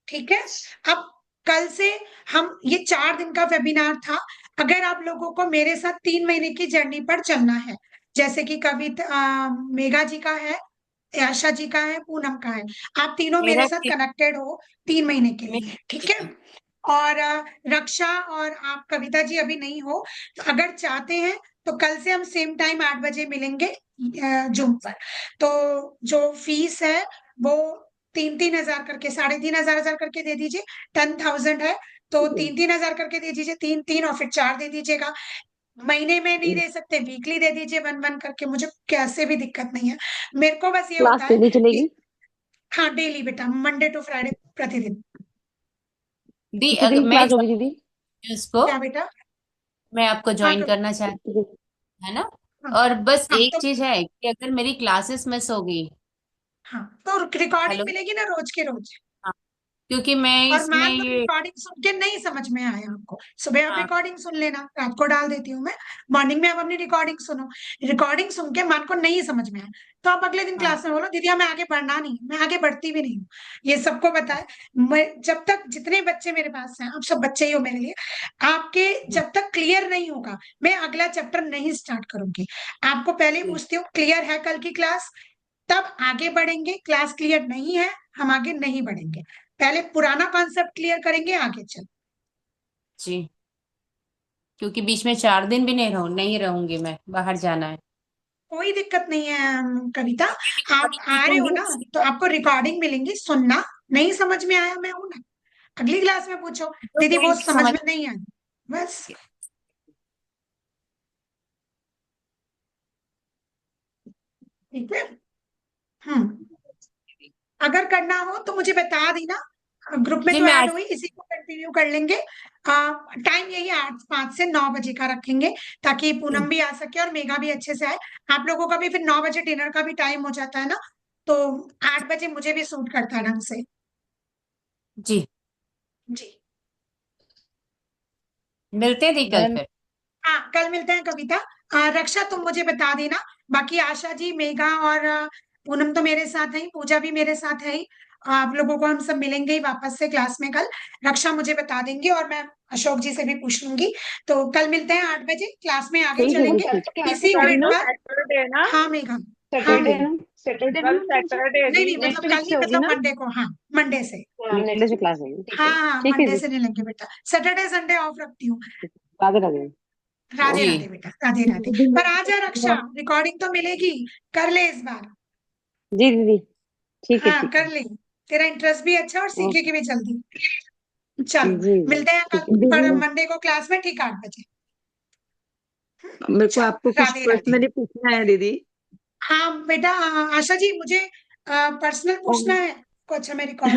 ठीक है। अब कल से हम, ये 4 दिन का वेबिनार था, अगर आप लोगों को मेरे साथ 3 महीने की जर्नी पर चलना है, जैसे कि मेघा जी का है, आशा जी का है, पूनम का है, आप तीनों मेरे मेरा साथ कनेक्टेड हो 3 महीने के मे- लिए, ठीक है। और रक्षा और आप कविता जी अभी नहीं हो, तो अगर चाहते हैं तो कल से हम सेम टाइम 8 बजे मिलेंगे जूम पर। तो जो फीस है वो 3 3 हजार करके, 3.5 हजार करके दे दीजिए, 10,000 है, तो 3 3 हजार करके दे दीजिए, 3 3 और फिर 4 दे दीजिएगा। महीने में नहीं दे सकते, वीकली दे दीजिए 1 1 करके, मुझे कैसे भी दिक्कत नहीं है, मेरे को बस ये क्लास होता है डेली कि, चलेगी? हाँ डेली बेटा, मंडे टू फ्राइडे प्रतिदिन। दी, कितने अगर दिन मैं क्लास होगी दीदी? इसको, क्या बेटा? मैं आपको हाँ ज्वाइन तो, करना चाहती हूँ, है ना? हाँ और बस हाँ एक तो, चीज है कि अगर मेरी क्लासेस मिस हो गई। हाँ तो रिकॉर्डिंग हेलो। मिलेगी ना रोज के रोज। हाँ, क्योंकि मैं और इसमें मान लो ये। रिकॉर्डिंग सुन के नहीं समझ में आया आपको, सुबह आप हाँ रिकॉर्डिंग सुन लेना, रात को डाल देती हूँ मैं, मॉर्निंग में आप अपनी रिकॉर्डिंग सुनो, रिकॉर्डिंग सुन के मन को नहीं समझ में आया तो आप अगले दिन हाँ क्लास में बोलो दीदी हमें आगे बढ़ना नहीं, मैं आगे बढ़ती भी नहीं हूँ, ये सबको पता है। मैं जब तक, जितने बच्चे मेरे पास हैं, आप सब बच्चे ही हो मेरे लिए, आपके जी जब तक क्लियर नहीं होगा मैं अगला चैप्टर नहीं स्टार्ट करूंगी। आपको पहले ही जी पूछती हूँ, क्लियर है कल की क्लास? तब आगे बढ़ेंगे, क्लास क्लियर नहीं है हम आगे नहीं बढ़ेंगे, पहले पुराना कॉन्सेप्ट क्लियर करेंगे आगे चल। जी। क्योंकि बीच में 4 दिन भी नहीं रहूंगी, मैं बाहर जाना है। कोई दिक्कत नहीं है कविता, आप रिकॉर्डिंग आ रहे हो देखूंगी। ना, तो आपको रिकॉर्डिंग मिलेंगी, सुनना, नहीं समझ में आया मैं हूं ना, अगली क्लास में पूछो तो दीदी वो मैं समझ समझ। में नहीं आई, बस। ठीक है। अगर करना हो तो मुझे बता देना, ग्रुप में जी तो मैं ऐड आज हुई, इसी को कंटिन्यू कर लेंगे। टाइम यही 5 से 9 बजे का रखेंगे, ताकि पूनम भी आ सके और मेघा भी अच्छे से आए। आप लोगों का भी फिर 9 बजे डिनर का भी टाइम हो जाता है ना, तो 8 बजे मुझे भी सूट करता है ढंग से। जी जी मिलते हैं दी कल मैम फिर। हाँ, कल मिलते हैं कविता। रक्षा तुम मुझे बता देना, बाकी आशा जी, मेघा और पूनम तो मेरे साथ है ही, पूजा भी मेरे साथ है ही। आप लोगों को हम सब मिलेंगे ही वापस से क्लास में कल। रक्षा मुझे बता देंगे और मैं अशोक जी से भी पूछ लूंगी। तो कल मिलते हैं 8 बजे, क्लास में आगे ठीक है चलेंगे जी, कल इसी कल ग्रिड तो पर। सैटरडे है ना? हाँ मेघा। हाँ सैटरडे मेघा। ना, सैटरडे कल ना सैटरडे है नहीं दी। नहीं, नेक्स्ट मतलब कल वीक से नहीं, होगी मतलब ना? मंडे को। हाँ, मंडे से। हाँ, मंडे से क्लास होगी, ठीक हाँ है। हाँ, ठीक है मंडे जी, से नहीं लेंगे बेटा, सैटरडे संडे ऑफ रखती हूँ। राधे राधे। राधे जी राधे बेटा, राधे राधे। पर आ जा रक्षा, रिकॉर्डिंग तो मिलेगी, कर ले इस बार। जी दीदी, ठीक है हाँ ठीक कर है। ले, तेरा इंटरेस्ट भी अच्छा और सीखेगी भी जल्दी। चलो, जी जी मिलते हैं कल ठीक है पर दीदी। मंडे को क्लास में ठीक 8 बजे। मेरे को चलो, आपको कुछ राधे राधे। पर्सनली पूछना है दीदी। हाँ बेटा, आशा जी मुझे पर्सनल पूछना है कुछ, अच्छा मैं रिकॉर्ड